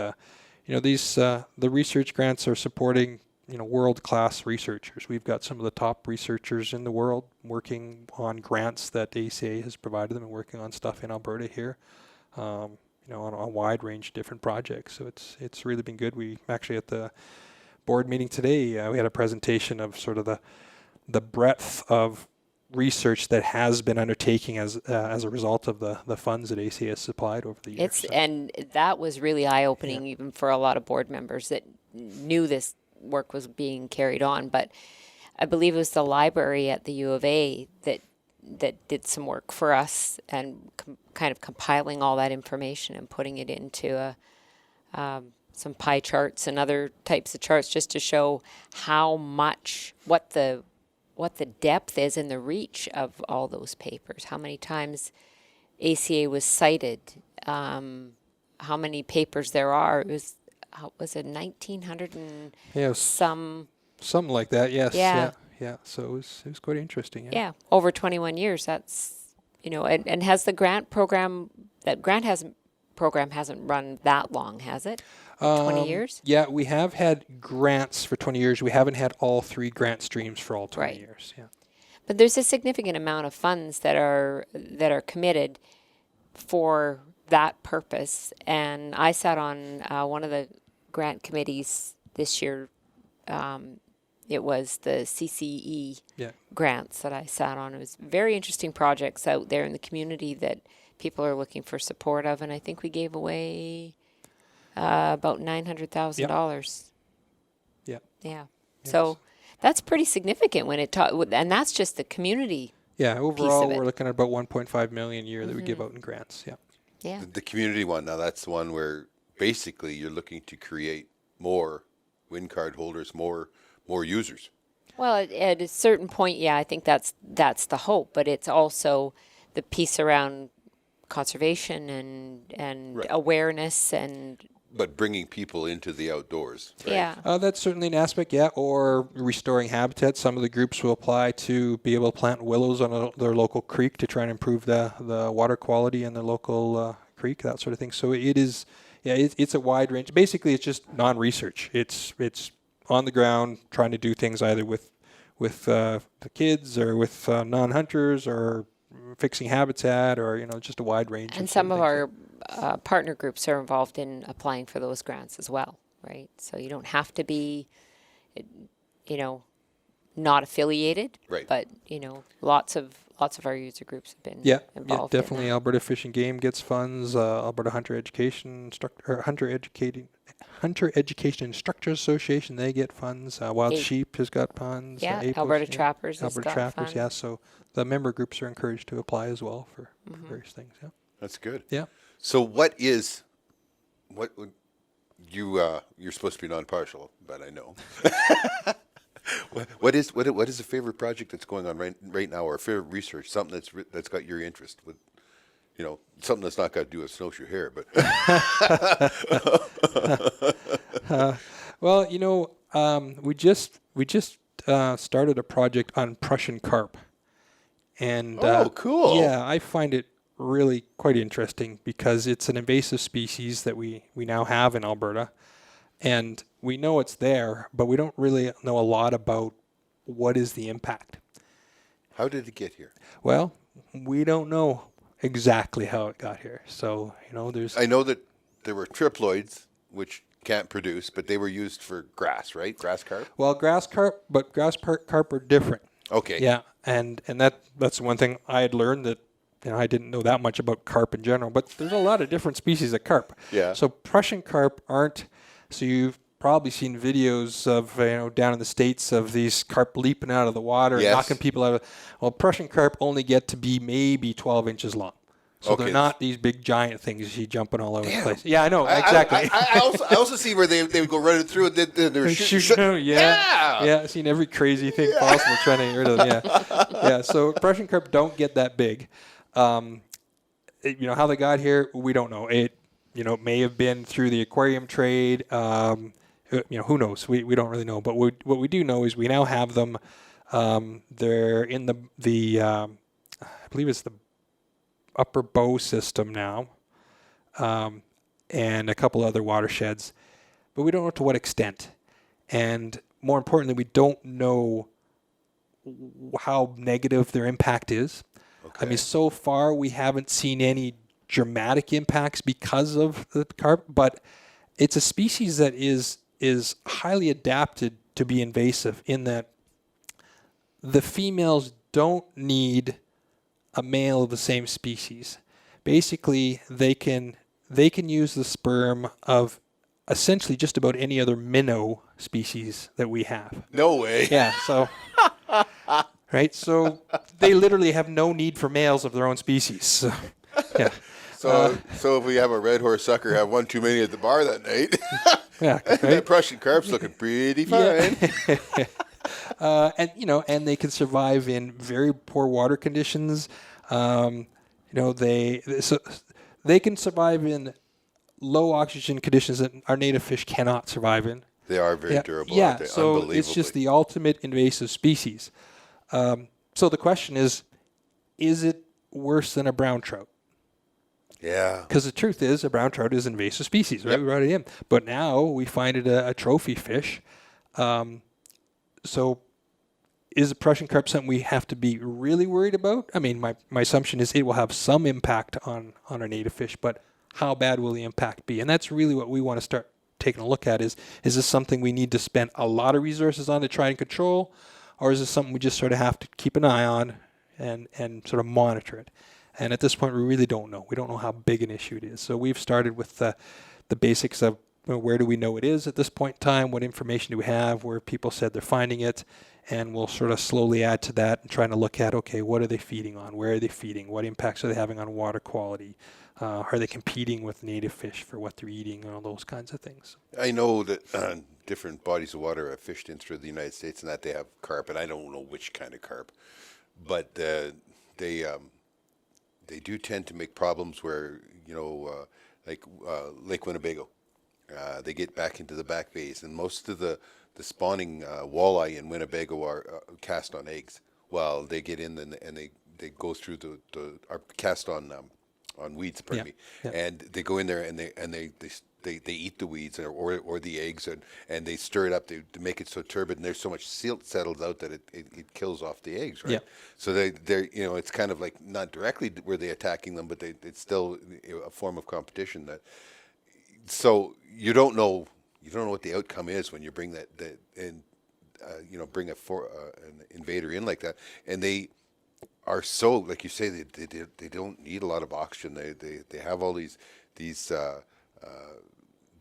these the research grants are supporting world-class researchers. We've got some of the top researchers in the world working on grants that ACA has provided them and working on stuff in Alberta here, on a wide range of different projects. So it's really been good. We actually, at the board meeting today, we had a presentation of sort of the breadth of research that has been undertaking as a result of the funds that ACA has supplied over the years. And that was really eye-opening even for a lot of board members that knew this work was being carried on. But I believe it was the library at the U of A that did some work for us and kind of compiling all that information and putting it into some pie charts and other types of charts just to show how much, what the depth is in the reach of all those papers, how many times ACA was cited, how many papers there are. It was it 1900 and something like that? Yes. Yeah. Yeah, so it was quite interesting. Yeah, over 21 years. That's, and has the grant program hasn't run that long, has it? 20 years? Yeah, we have had grants for 20 years. We haven't had all 3 grant streams for all 20 Right. years. Yeah. But there's a significant amount of funds that are committed for that purpose. And I sat on one of the grant committees this year. It was the CCE grants that I sat on. It was very interesting projects out there in the community that people are looking for support of. And I think we gave away about $900,000. Yeah. Yeah. Yes. So that's pretty significant when and that's just the community. Yeah, overall of it. we're looking at about 1.5 million a year that we give out in grants. Yeah. Yeah. The community one, now that's the one where basically you're looking to create more WIN card holders, more users. Well, at a certain point, yeah, I think that's the hope, but it's also the piece around conservation and Right. awareness and But bringing people into the outdoors. Right? yeah. That's certainly an aspect, yeah, or restoring habitat. Some of the groups will apply to be able to plant willows on their local creek to try and improve the water quality in the local creek, that sort of thing. So it is, yeah, it's a wide range. Basically, it's just non-research. It's on the ground trying to do things either with the kids or with non-hunters or fixing habitat or, just a wide range. And some of our partner groups are involved in applying for those grants as well, right? So you don't have to be, not affiliated, Right. but lots of our user groups have been involved. Definitely. In that. Alberta Fish and Game gets funds. Alberta Hunter Education Instructors Association, they get funds. Wild Sheep has got funds. Yeah, APOS, Alberta Trappers has Alberta got Trappers, funds. yeah. So the member groups are encouraged to apply as well for various things. Yeah. That's good. Yeah. So what would you're supposed to be non-partial, but I know. What is a favorite project that's going on right now, or a favorite research, something that's got your interest with, something that's not got to do with snowshoe hare, but Well, we just started a project on Prussian carp, and cool. Yeah, I find it really quite interesting because it's an invasive species that we now have in Alberta, and we know it's there, but we don't really know a lot about what is the impact. How did it get here? Well, we don't know exactly how it got here. So, there's... I know that there were triploids, which can't produce, but they were used for grass, right? Grass carp? Well, grass carp are different. Okay. Yeah, and that's one thing I had learned that I didn't know that much about carp in general, but there's a lot of different species of carp. Yeah. So Prussian carp aren't. So you've probably seen videos of down in the States of these carp leaping out of the water and Yes. knocking people out of. Well, Prussian carp only get to be maybe 12 inches long. So Okay. they're not these big giant things you see jumping all over the place. Yeah, I know exactly. I also see where they would go running through and they're shooting. Yeah, I've seen every crazy thing possible trying to get rid of them. Yeah. So Prussian carp don't get that big. How they got here, we don't know. It may have been through the aquarium trade. Who knows? We don't really know. But what we do know is we now have them. They're in the I believe it's the Upper Bow system now, and a couple other watersheds, but we don't know to what extent. And more importantly, we don't know how negative their impact is. Okay. I mean, so far we haven't seen any dramatic impacts because of the carp, but it's a species that is highly adapted to be invasive in that the females don't need a male of the same species. Basically, they can use the sperm of essentially just about any other minnow species that we have. No way. Yeah, so right, so they literally have no need for males of their own species. So, yeah. So if we have a red horse sucker have one too many at the bar that night, Yeah, that right? Prussian carp's looking pretty fine. And they can survive in very poor water conditions. They can survive in low oxygen conditions that our native fish cannot survive in. They are very durable, Yeah, aren't they? so it's Unbelievably. just the ultimate invasive species. So the question is it worse than a brown trout? Yeah. Because the truth is, a brown trout is an invasive species, right? Yep. We brought it in. But now we find it a trophy fish. So is a Prussian carp something we have to be really worried about? I mean, my assumption is it will have some impact on our native fish, but how bad will the impact be? And that's really what we want to start taking a look at is this something we need to spend a lot of resources on to try and control, or is this something we just sort of have to keep an eye on and sort of monitor it? And at this point, we really don't know. We don't know how big an issue it is. So we've started with the basics of where do we know it is at this point in time, what information do we have, where people said they're finding it, and we'll sort of slowly add to that and trying to look at, okay, what are they feeding on? Where are they feeding? What impacts are they having on water quality? Are they competing with native fish for what they're eating and all those kinds of things? I know that different bodies of water are fished in through the United States and that they have carp, and I don't know which kind of carp, but they do tend to make problems where, like Lake Winnebago, they get back into the back bays, and most of the spawning walleye in Winnebago are cast on eggs. While they get in and they go through are cast on weeds, pardon me, and they go in there and they eat the weeds or the eggs and they stir it up to make it so turbid, and there's so much silt settles out that it kills off the eggs, right? So they're it's kind of like not directly were they attacking them, but it's still a form of competition that. So you don't know what the outcome is when you bring bring an invader in like that, and they are so, like you say, they don't need a lot of oxygen. They have all these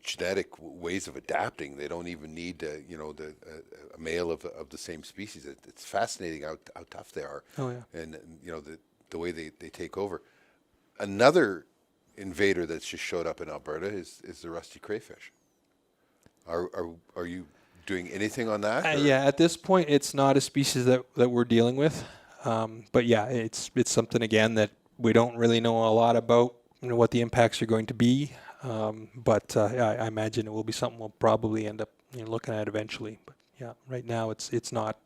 genetic ways of adapting. They don't even need a male of the same species. It's fascinating how tough they are. Oh yeah. And the way they take over. Another invader that's just showed up in Alberta is the rusty crayfish. Are you doing anything on that? Yeah, at this point, it's not a species that we're dealing with. But yeah, it's something again that we don't really know a lot about. What the impacts are going to be. But I imagine it will be something we'll probably end up looking at eventually. But yeah, right now it's not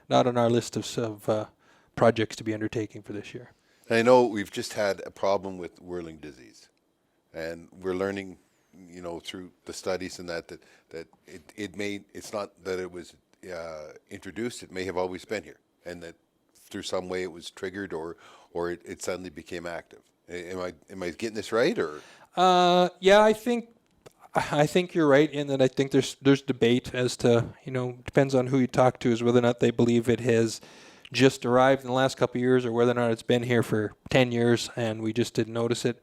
on our list of projects to be undertaking for this year. I know we've just had a problem with whirling disease, and we're learning, through the studies and that it's not that it was introduced; it may have always been here, and that through some way it was triggered or it suddenly became active. Am I getting this right, or? Yeah, I think you're right in that I think there's debate as to, depends on who you talk to, is whether or not they believe it has just arrived in the last couple of years or whether or not it's been here for 10 years and we just didn't notice it.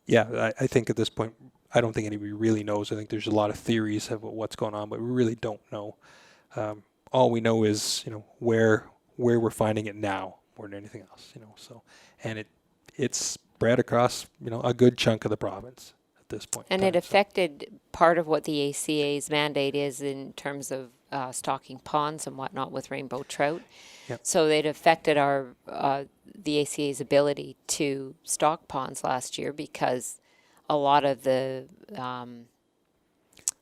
Yeah, I think at this point, I don't think anybody really knows. I think there's a lot of theories about what's going on, but we really don't know. All we know is, where we're finding it now more than anything else, so, and it's spread across, a good chunk of the province at this point. And it affected part of what the ACA's mandate is in terms of stocking ponds and whatnot with rainbow trout. Yep. So it affected the ACA's ability to stock ponds last year because a lot of the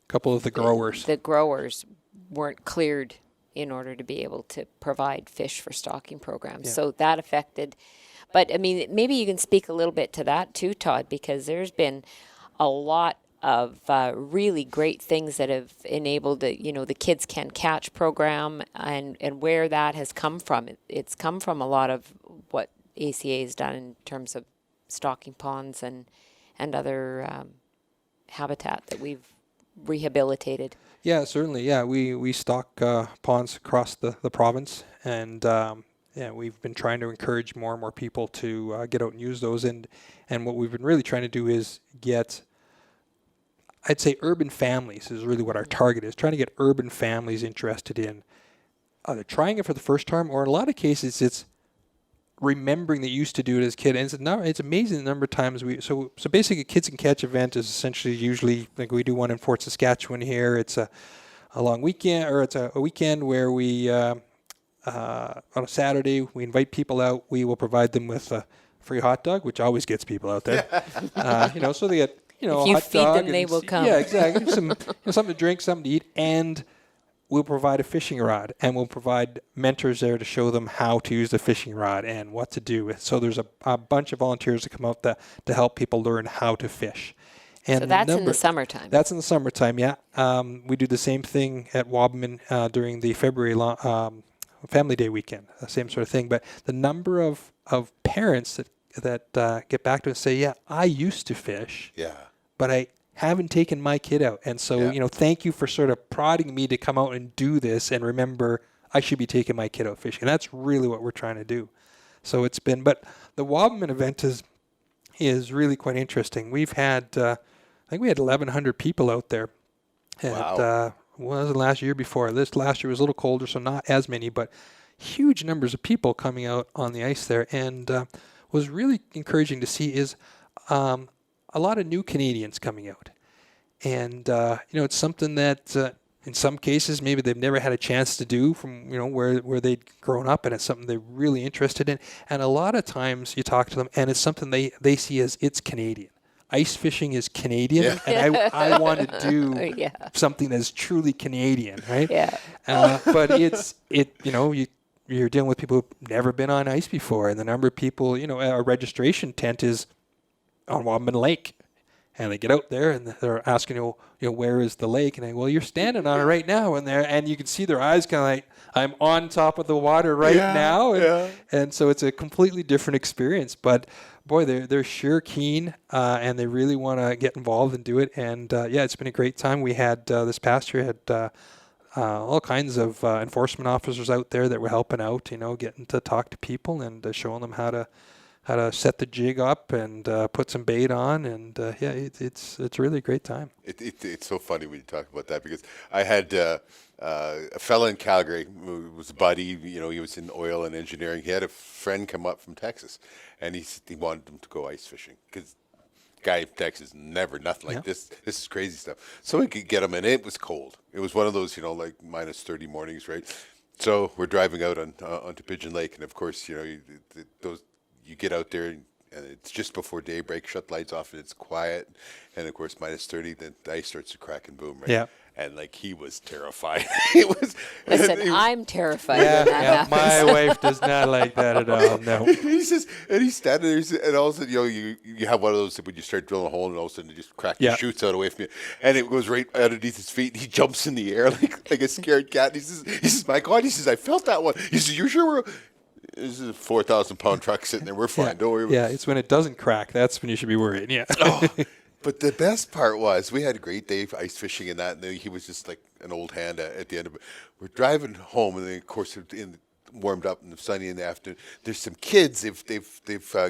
couple of the growers weren't cleared in order to be able to provide fish for stocking programs. Yeah. So that affected. But, I mean, maybe you can speak a little bit to that too, Todd, because there's been a lot of really great things that have enabled the Kids Can Catch program and where that has come from. It's come from a lot of what ACA has done in terms of stocking ponds and other habitat that we've rehabilitated. Yeah, certainly. Yeah, we stock ponds across the province, and we've been trying to encourage more and more people to get out and use those. And what we've been really trying to do is get, I'd say, urban families is really what our target is, trying to get urban families interested in either trying it for the first time, or in a lot of cases it's remembering that you used to do it as a kid. And it's amazing the number of times so basically a Kids Can Catch event is essentially usually, like we do one in Fort Saskatchewan here. It's a long weekend, or it's a weekend where we, on a Saturday, we invite people out. We will provide them with a free hot dog, which always gets people out there. So they get a If you hot feed dog them, they and will come. Yeah, exactly. Something to drink, something to eat, and we'll provide a fishing rod, and we'll provide mentors there to show them how to use the fishing rod and what to do. So there's a bunch of volunteers that come out to help people learn how to fish. And So that's in the summertime. That's in the summertime, yeah. We do the same thing at Wabamun during the February Family Day weekend, same sort of thing. But the number of parents that get back to us and say, yeah, I used to fish, but I haven't taken my kid out. And so, thank you for sort of prodding me to come out and do this and remember I should be taking my kid out fishing. And that's really what we're trying to do. So it's been, but the Wabamun event is really quite interesting. We've had, I think we had 1,100 people out there. And, Wow. was it last year before? This last year was a little colder, so not as many, but huge numbers of people coming out on the ice there. And was really encouraging to see is a lot of new Canadians coming out. And, it's something that in some cases maybe they've never had a chance to do from, where they'd grown up, and it's something they're really interested in. And a lot of times you talk to them and it's something they see as it's Canadian. Ice fishing is Canadian, and I want to do something that's truly Canadian, right? Yeah. But you're dealing with people who've never been on ice before, and the number of people, our registration tent is on Wabamun Lake, and they get out there and they're asking, where is the lake? And you're standing on it right now, and you can see their eyes kind of like, I'm on top of the water right now, and so it's a completely different experience. But boy, they're sure keen, and they really want to get involved and do it. And it's been a great time. We had this past year all kinds of enforcement officers out there that were helping out, getting to talk to people and showing them how to set the jig up and put some bait on, and it's really a great time. It's so funny when you talk about that, because I had a fella in Calgary who was a buddy. He was in oil and engineering. He had a friend come up from Texas, and he wanted him to go ice fishing because guy in Texas nothing like this. This is crazy stuff. So we could get him, and it was cold. It was one of those like minus 30 mornings, right? So we're driving out onto Pigeon Lake, and of course you get out there and it's just before daybreak, shut the lights off and it's quiet. And of course, minus 30, the ice starts to crack and boom, right? Yeah. And he was terrified. Listen, I'm terrified when that happens. My wife does not like that at all, no. And he's standing there, and all of a sudden, you have one of those when you start drilling a hole and all of a sudden it just cracks and shoots out away from you. And it goes right underneath his feet and he jumps in the air like a scared cat. And he says, my God, I felt that one. He says, you're sure this is a 4,000-pound truck sitting there. We're fine. Don't worry about it. Yeah, it's when it doesn't crack. That's when you should be worried. Yeah. But the best part was we had a great day of ice fishing and that. And he was just like an old hand at the end of it. We're driving home, and then of course warmed up and sunny in the afternoon. There's some kids. They've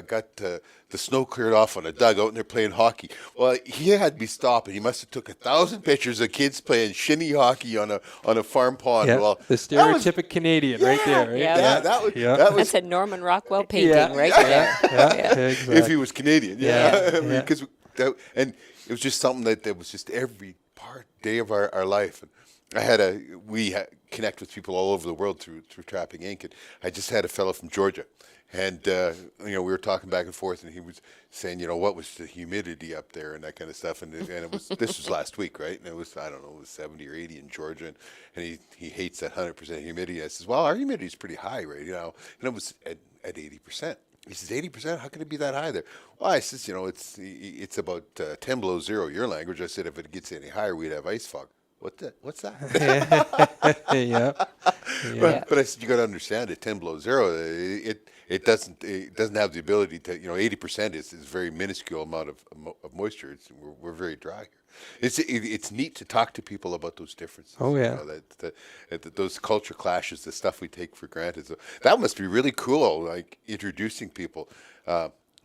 got the snow cleared off on a dugout and they're playing hockey. Well, he had me stop, and he must have took 1,000 pictures of kids playing shinny hockey on a farm pond. Yeah, well, the stereotypic Canadian right there. Right? Yeah, that was that's a Norman Rockwell painting right there. Yeah, exactly. If he was Canadian, because and it was just something that was just every day of our life. And we connect with people all over the world through Trapping Inc. And I just had a fellow from Georgia, and we were talking back and forth, and he was saying, what was the humidity up there and that kind of stuff, and it was this was last week, right? And it was, I don't know, it was 70 or 80 in Georgia, and he hates that 100% humidity. I says, well, our humidity is pretty high, right? And it was at 80%. He says, 80%? How can it be that high there? Well, I says, it's about 10 below zero, your language. I said, if it gets any higher, we'd have ice fog. What's that? But I said, you got to understand it. 10 below zero, it doesn't have the ability to 80% is a very minuscule amount of moisture. We're very dry here. It's neat to talk to people about those differences. Oh yeah, those culture clashes, the stuff we take for granted. So that must be really cool, like introducing people.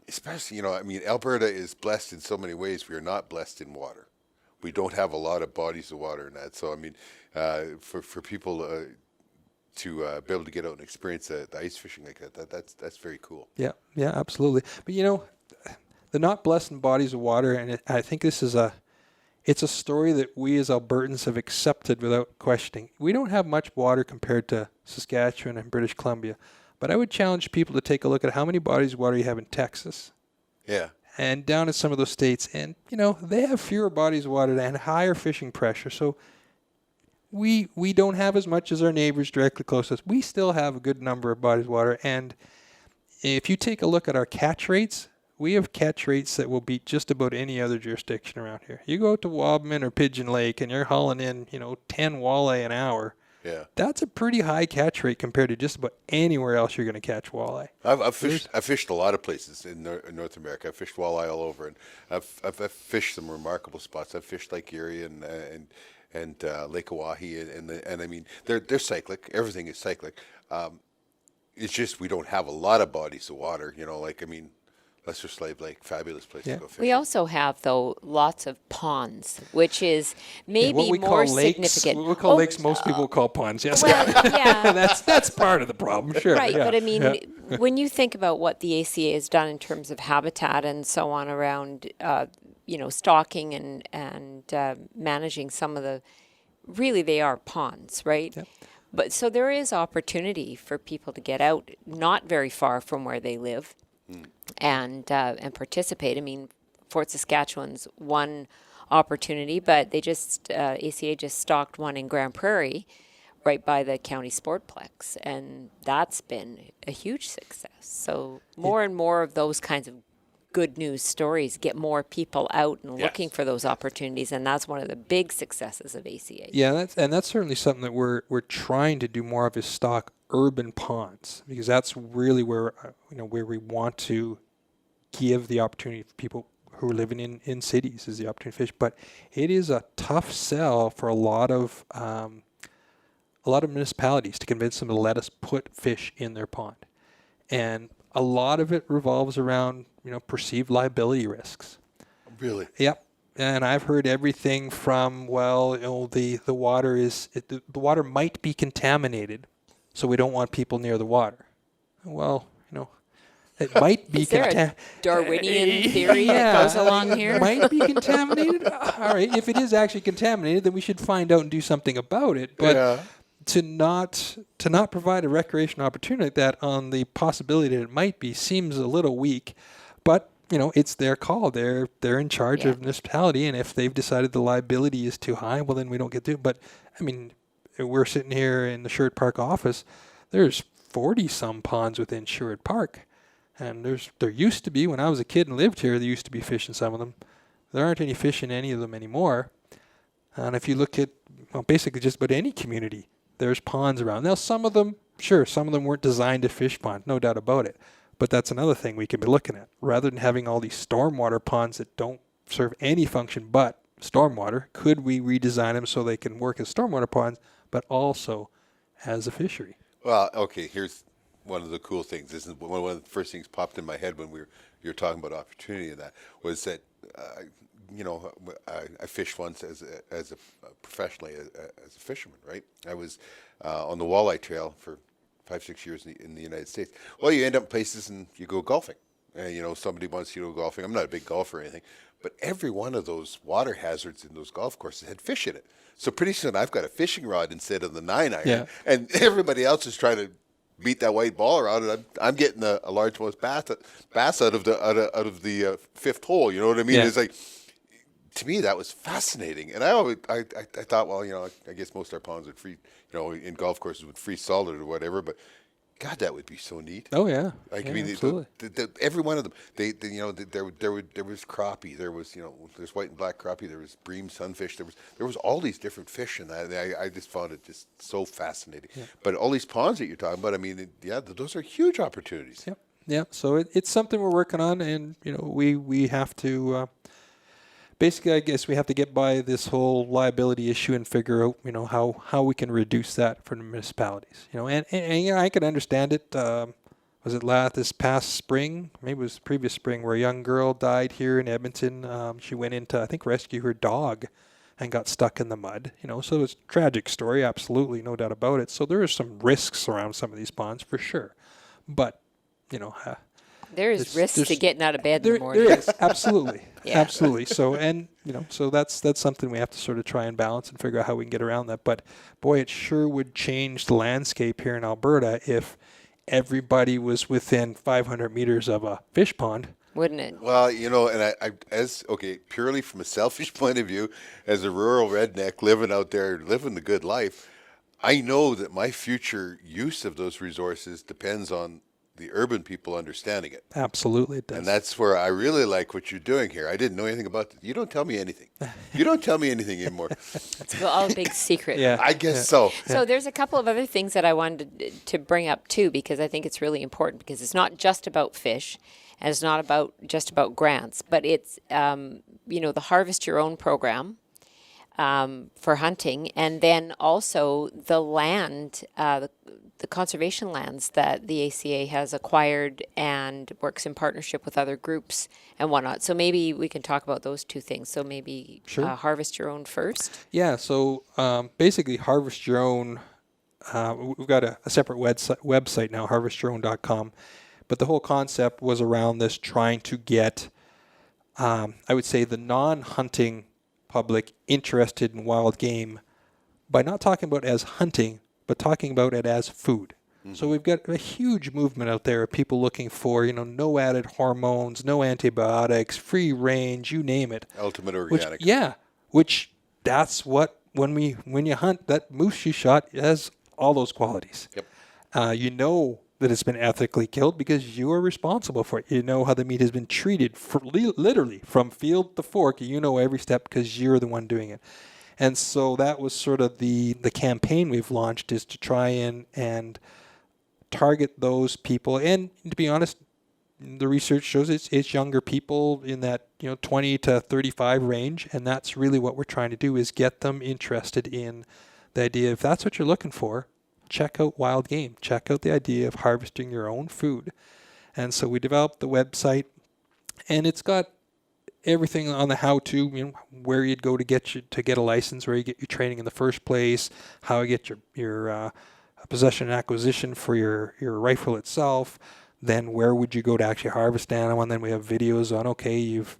Especially, Alberta is blessed in so many ways. We are not blessed in water. We don't have a lot of bodies of water in that. So, for people to be able to get out and experience the ice fishing like that's very cool. Yeah, absolutely. But, they're not blessed in bodies of water, and I think this is it's a story that we as Albertans have accepted without questioning. We don't have much water compared to Saskatchewan and British Columbia, but I would challenge people to take a look at how many bodies of water you have in Texas. Yeah. and down in some of those states, and they have fewer bodies of water and higher fishing pressure. So we don't have as much as our neighbors directly close to us. We still have a good number of bodies of water, and if you take a look at our catch rates, we have catch rates that will beat just about any other jurisdiction around here. You go out to Wabman or Pigeon Lake and you're hauling in, 10 walleye an hour. Yeah. That's a pretty high catch rate compared to just about anywhere else you're going to catch walleye. I've fished a lot of places in North America. I've fished walleye all over, and I've fished some remarkable spots. I've fished Lake Erie and Lake Oahe, and I mean they're cyclic. Everything is cyclic. It's just we don't have a lot of bodies of water. Lesser Slave Lake, fabulous place to go fishing. We also have, though, lots of ponds, which is maybe what we more call lakes, significant. What we call lakes, most people call ponds. Yes, Well, yeah. that's part of the problem. Sure, Right, yeah, but I mean, yeah. when you think about what the ACA has done in terms of habitat and so on around, stocking and managing some of the, really they are ponds, right? Yep. But so there is opportunity for people to get out, not very far from where they live, and participate. I mean, Fort Saskatchewan's one opportunity, but they just ACA just stocked one in Grand Prairie, right by the county sportplex, and that's been a huge success. So more and more of those kinds of good news stories get more people out and looking for those opportunities, and that's one of the big successes of ACA. Yeah, that's certainly something that we're trying to do more of, is stock urban ponds, because that's really where where we want to give the opportunity for people who are living in cities, is the opportunity to fish. But it is a tough sell for a lot of municipalities to convince them to let us put fish in their pond, and a lot of it revolves around perceived liability risks. Really? Yep. And I've heard everything from, the water the water might be contaminated, so we don't want people near the water. Well, it might be Is there a Darwinian theory that goes along here? Might be contaminated. All right. If it is actually contaminated, then we should find out and do something about it. But to not provide a recreational opportunity like that on the possibility that it might be seems a little weak. But it's their call. They're in charge of municipality, and if they've decided the liability is too high, well, then we don't get to it. But I mean, we're sitting here in the Sherwood Park office. There's 40 some ponds within Sherwood Park. And there used to be, when I was a kid and lived here, there used to be fish in some of them. There aren't any fish in any of them anymore. And if you look at, basically just about any community, there's ponds around. Now, some of them weren't designed to fish ponds, no doubt about it. But that's another thing we could be looking at. Rather than having all these stormwater ponds that don't serve any function but stormwater, could we redesign them so they can work as stormwater ponds, but also as a fishery? Well, okay, here's one of the cool things. This is one of the first things popped in my head when you were talking about opportunity, and that was that I fished once professionally as a fisherman, right? I was on the walleye trail for 5-6 years in the United States. Well, you end up places and you go golfing. Somebody wants you to go golfing. I'm not a big golfer or anything, but every one of those water hazards in those golf courses had fish in it. So pretty soon I've got a fishing rod instead of the 9-iron, and everybody else is trying to beat that white ball around, and I'm getting a largemouth bass out of the fifth hole. You know what I mean? Yeah. It's like, to me, that was fascinating, and I thought, well, I guess most of our ponds would in golf courses would freeze solid or whatever, but God, that would be so neat. Oh yeah, absolutely. Every one of them, there was crappie, there was there's white and black crappie, there was bream sunfish, there was all these different fish in that. I just found it just so fascinating. Yeah. But all these ponds that you're talking about, I mean, those are huge opportunities. Yep. Yeah. So it's something we're working on, and we have to. Basically, I guess we have to get by this whole liability issue and figure out, how we can reduce that for the municipalities. And I can understand it. Was it this past spring? Maybe it was the previous spring, where a young girl died here in Edmonton. She went in to, I think, rescue her dog, and got stuck in the mud. So it's a tragic story, absolutely, no doubt about it. So there are some risks around some of these ponds for sure, but there's risks to getting out of bed in the morning. There is, absolutely. Absolutely. So, so that's something we have to sort of try and balance and figure out how we can get around that. But boy, it sure would change the landscape here in Alberta if everybody was within 500 meters of a fish pond. wouldn't it? Well, and I purely from a selfish point of view, as a rural redneck living out there, living the good life, I know that my future use of those resources depends on the urban people understanding it. Absolutely, it does. And that's where I really like what you're doing here. I didn't know anything about this. You don't tell me anything. You don't tell me anything anymore. It's all a big secret. Yeah. I guess so. So there's a couple of other things that I wanted to bring up too, because I think it's really important, because it's not just about fish, and it's not just about grants, but it's the Harvest Your Own program for hunting, and then also the land, the conservation lands that the ACA has acquired and works in partnership with other groups and whatnot. So maybe we can talk about those two things. So maybe Harvest Your Own first. Yeah, so basically Harvest Your Own, we've got a separate website now, harvestyourown.com, but the whole concept was around this, trying to get, I would say, the non-hunting public interested in wild game by not talking about it as hunting, but talking about it as food. So we've got a huge movement out there of people looking for, no added hormones, no antibiotics, free range, you name it. Ultimate organic. Which that's what, when you hunt, that moose you shot has all those qualities. Yep. You know that it's been ethically killed because you are responsible for it. You know how the meat has been treated, for literally from field to fork. You know every step because you're the one doing it. And so that was sort of the campaign we've launched, is to try and target those people. And to be honest, the research shows it's younger people in that 20 to 35 range, and that's really what we're trying to do, is get them interested in the idea. If that's what you're looking for, check out wild game. Check out the idea of harvesting your own food. And so we developed the website, and it's got everything on the how-to, where you'd go to get a license, where you get your training in the first place, how you get your possession and acquisition for your rifle itself, then where would you go to actually harvest animal, and then we have videos on, okay, you've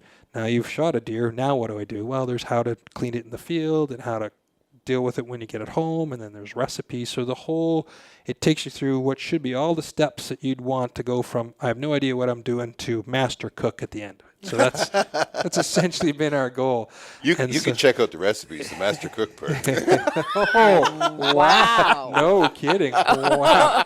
shot a deer, now what do I do? Well, there's how to clean it in the field and how to deal with it when you get it home, and then there's recipes. So it takes you through what should be all the steps that you'd want to go from, I have no idea what I'm doing, to master cook at the end. So that's essentially been our goal. You can check out the recipes, the master cook part. Oh, wow. No kidding. Wow.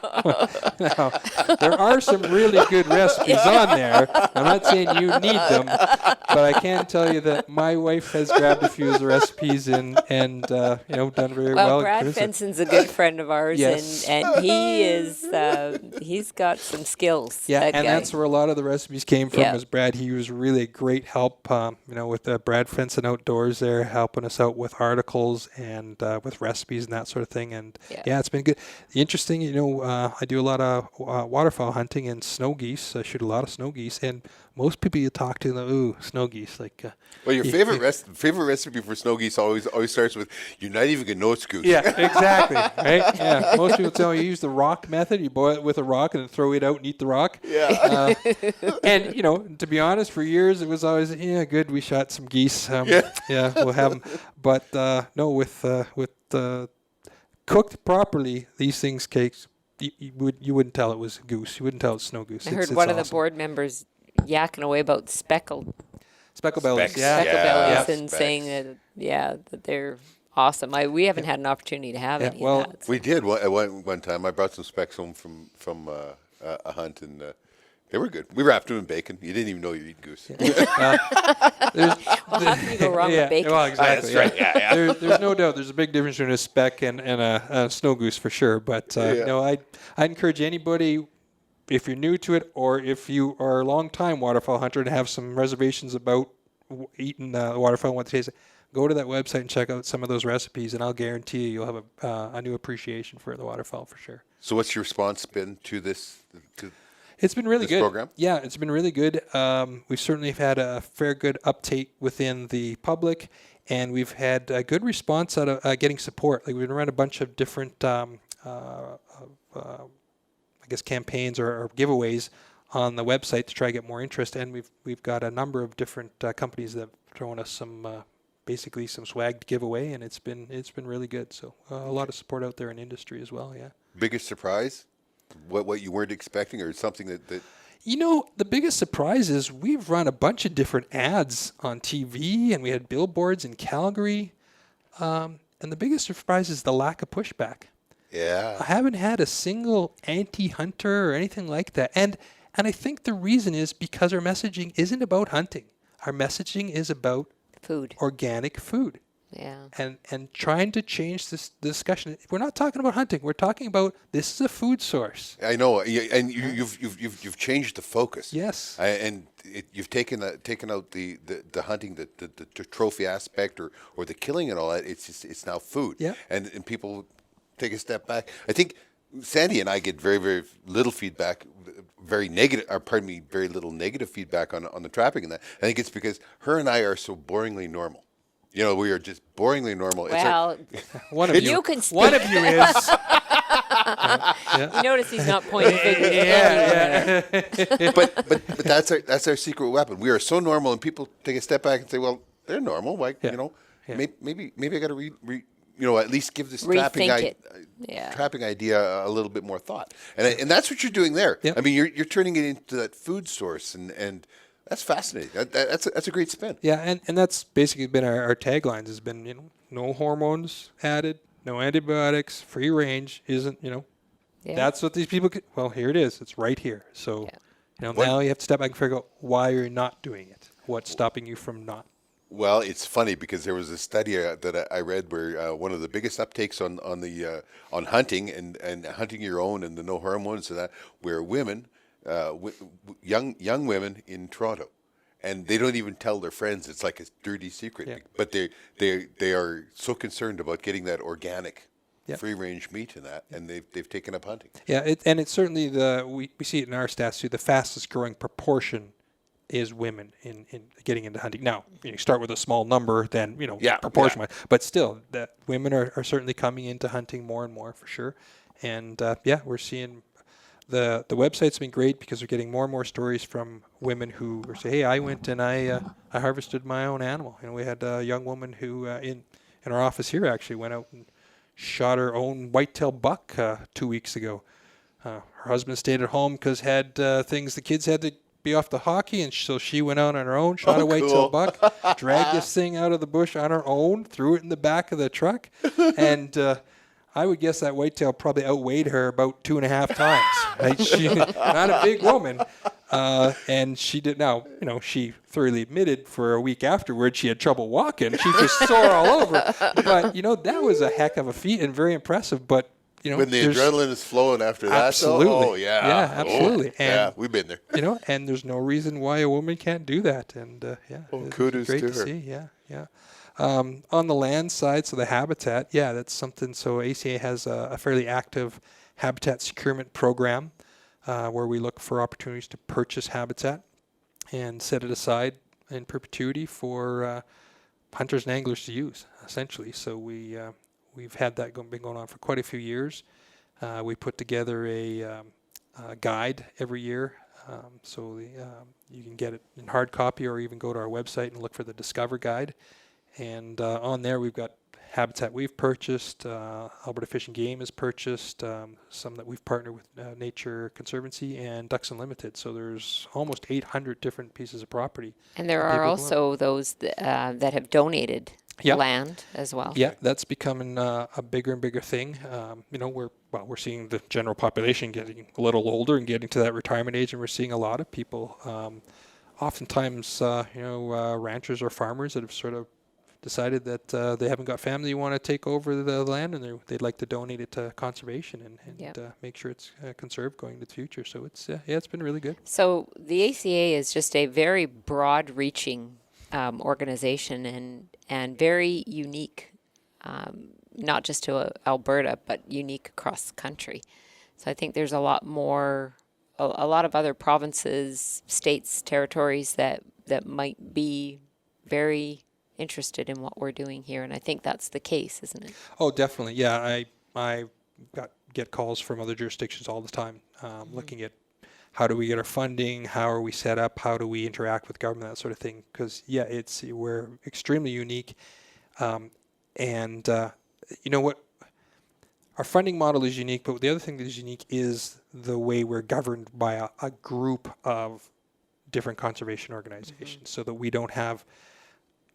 Now, there are some really good recipes on there. I'm not saying you need them, but I can tell you that my wife has grabbed a few of the recipes and done very well. Well, Brad Fenson's a good friend of ours, Yes. and he is he's got some skills. Yeah, that and guy. that's where a lot of the recipes came from. Yeah. Was Brad. He was really a great help, with Brad Fenson Outdoors there, helping us out with articles and with recipes and that sort of thing. And yeah, it's been good. Interesting, I do a lot of waterfowl hunting and snow geese. I shoot a lot of snow geese, and most people you talk to, snow geese. Well, your favorite recipe for snow geese always starts with, "You're not even gonna know it's goose." Yeah, exactly. Right? Yeah. Most people tell you use the rock method. You boil it with a rock and then throw it out and eat the rock. Yeah. And to be honest, for years it was always good. We shot some geese. Yeah, we'll have them. But no, with cooked properly, these things cakes. You wouldn't tell it was goose. You wouldn't tell it's snow goose. I heard it's one of the awesome. board members yakking away about speckle Speckle-bellies. bellies and saying that they're awesome. We haven't had an opportunity to have any of that. We did one time. I brought some specks home from a hunt, and they were good. We wrapped them in bacon. You didn't even know you eat goose. Well, how can you go wrong with bacon? Well, exactly. That's right. Yeah. There's no doubt. There's a big difference between a speck and a snow goose for sure. But I encourage anybody, if you're new to it, or if you are a long-time waterfowl hunter and have some reservations about eating waterfowl and what they taste like, go to that website and check out some of those recipes, and I'll guarantee you'll have a new appreciation for the waterfowl for sure. So, what's your response been to this? It's been really good. Program? Yeah, it's been really good. We've certainly had a fair good uptake within the public, and we've had a good response out of getting support. Like, we've run a bunch of different, campaigns or giveaways on the website to try to get more interest, and we've got a number of different companies that have thrown us some basically some swag to give away, and it's been really good. So a lot of support out there in industry as well. Yeah. Biggest surprise? What you weren't expecting, or something that You know, the biggest surprise is we've run a bunch of different ads on TV, and we had billboards in Calgary. And the biggest surprise is the lack of pushback. Yeah. I haven't had a single anti-hunter or anything like that. And I think the reason is because our messaging isn't about hunting. Our messaging is about Food. organic food. Yeah. And trying to change this discussion. We're not talking about hunting. We're talking about this is a food source. I know, and you've changed the focus. Yes. You've taken out the hunting, the trophy aspect or the killing and all that. It's now food. Yeah. And people take a step back. I think Sandi and I get very, very little feedback, very little negative feedback on the trapping and that. I think it's because her and I are so boringly normal. You know, we are just boringly normal. Well, One of you can speak. One of you is. You notice he's not pointing fingers. but that's our secret weapon. We are so normal, and people take a step back and say, "Well, they're normal. Like maybe I got to at least give this Rethink trapping idea a little bit more thought." And that's what you're doing there. Yep. I mean, you're turning it into that food source, and that's fascinating. That's a great spin. Yeah, and that's basically been our taglines has been, no hormones added, no antibiotics, free range, that's what these people well, here it is. It's right here. So, now you have to step back and figure out why you're not doing it. What's stopping you from not? Well, it's funny because there was a study that I read where one of the biggest uptakes on hunting and hunting your own and the no hormones and that, where women, young women in Toronto, and they don't even tell their friends. It's like a dirty secret. Yeah. But they are so concerned about getting that organic, free range meat and that, and they've taken up hunting. Yeah, and it's certainly we see it in our stats too. The fastest growing proportion is women in getting into hunting. Now, you start with a small number, then proportion, but still, that women are certainly coming into hunting more and more for sure. And we're seeing. The website's been great because we're getting more and more stories from women who say, "Hey, I went and I harvested my own animal." We had a young woman who in our office here actually went out and shot her own whitetail buck 2 weeks ago. Her husband stayed at home because the kids had to be off the hockey, and so she went out on her own, shot a whitetail buck, dragged this thing out of the bush on her own, threw it in the back of the truck, and I would guess that whitetail probably outweighed her about 2.5 times. Right? She not a big woman, and she did. Now, she thoroughly admitted for a week afterwards she had trouble walking. She was sore all over. But that was a heck of a feat and very impressive. But when the adrenaline is flowing after that, absolutely, absolutely. And we've been there. And there's no reason why a woman can't do that. And kudos great to to her. see. Yeah. On the land side, so the habitat, that's something. So ACA has a fairly active habitat securement program where we look for opportunities to purchase habitat and set it aside in perpetuity for hunters and anglers to use, essentially. So we've had that been going on for quite a few years. We put together a guide every year. So you can get it in hard copy or even go to our website and look for the Discover Guide. And on there, we've got habitat we've purchased, Alberta Fish and Game has purchased, some that we've partnered with Nature Conservancy and Ducks Unlimited. So there's almost 800 different pieces of property. And there are also those that have donated land as well. Yeah, that's becoming a bigger and bigger thing. We're seeing the general population getting a little older and getting to that retirement age, and we're seeing a lot of people, oftentimes, ranchers or farmers that have sort of decided that they haven't got family who want to take over the land, and they'd like to donate it to conservation and make sure it's conserved going into the future. So it's been really good. So the ACA is just a very broad-reaching organization and very unique, not just to Alberta, but unique across the country. So I think there's a lot of other provinces, states, territories that might be very interested in what we're doing here, and I think that's the case, isn't it? Oh, definitely. Yeah, I get calls from other jurisdictions all the time, looking at how do we get our funding, how are we set up, how do we interact with government, that sort of thing. Because we're extremely unique, and you know what? our funding model is unique, but the other thing that is unique is the way we're governed by a group of different conservation organizations, so that we don't have,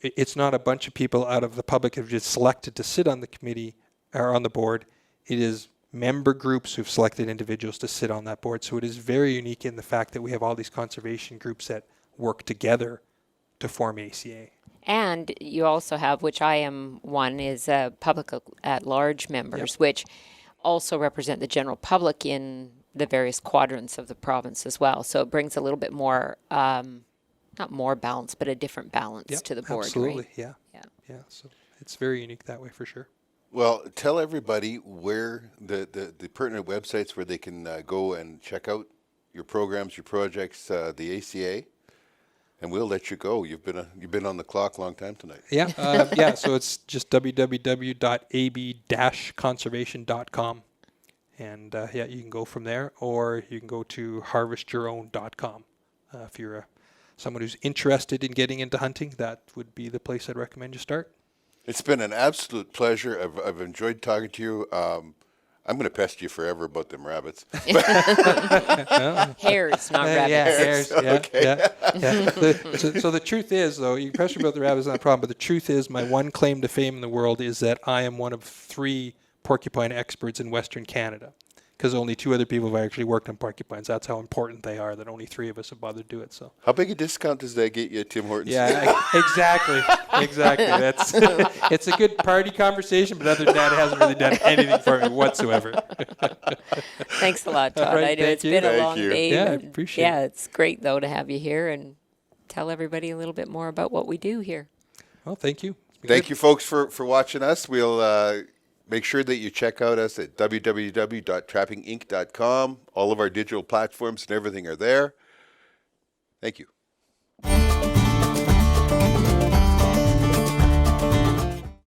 it's not a bunch of people out of the public who've just selected to sit on the committee or on the board. It is member groups who've selected individuals to sit on that board. So it is very unique in the fact that we have all these conservation groups that work together to form ACA. And you also have, which I am one, is public at large members, Yep. which also represent the general public in the various quadrants of the province as well. So it brings a little bit more, not more balance, but a different balance Yep, to the board. absolutely, Right? yeah. Yeah. Yeah, so it's very unique that way for sure. Well, tell everybody where the pertinent websites where they can go and check out your programs, your projects, the ACA, and we'll let you go. You've been on the clock a long time tonight. Yeah, yeah. So it's just www.ab-conservation.com, and yeah, you can go from there, or you can go to harvestyourown.com. If you're someone who's interested in getting into hunting, that would be the place I'd recommend you start. It's been an absolute pleasure. I've enjoyed talking to you. I'm going to pest you forever about them rabbits. Hares, not rabbits. Yeah, hares. Yeah, Okay. yeah. So the truth is, though, you question about the rabbits, not a problem. But the truth is, my one claim to fame in the world is that I am one of 3 porcupine experts in Western Canada, because only 2 other people have actually worked on porcupines. That's how important they are. That only 3 of us have bothered to do it. So. How big a discount does that get you at Tim Hortons? Yeah, exactly. That's it's a good party conversation, but other than that, it hasn't really done anything for me whatsoever. Thanks a lot, Todd. Right, I know thank it's you. been a Thank long you. day. Yeah, I and appreciate yeah, it. it's great, though, to have you here and tell everybody a little bit more about what we do here. Well, thank you. Thank you, folks, for watching us. We'll make sure that you check out us at www.trappinginc.com. All of our digital platforms and everything are there. Thank you.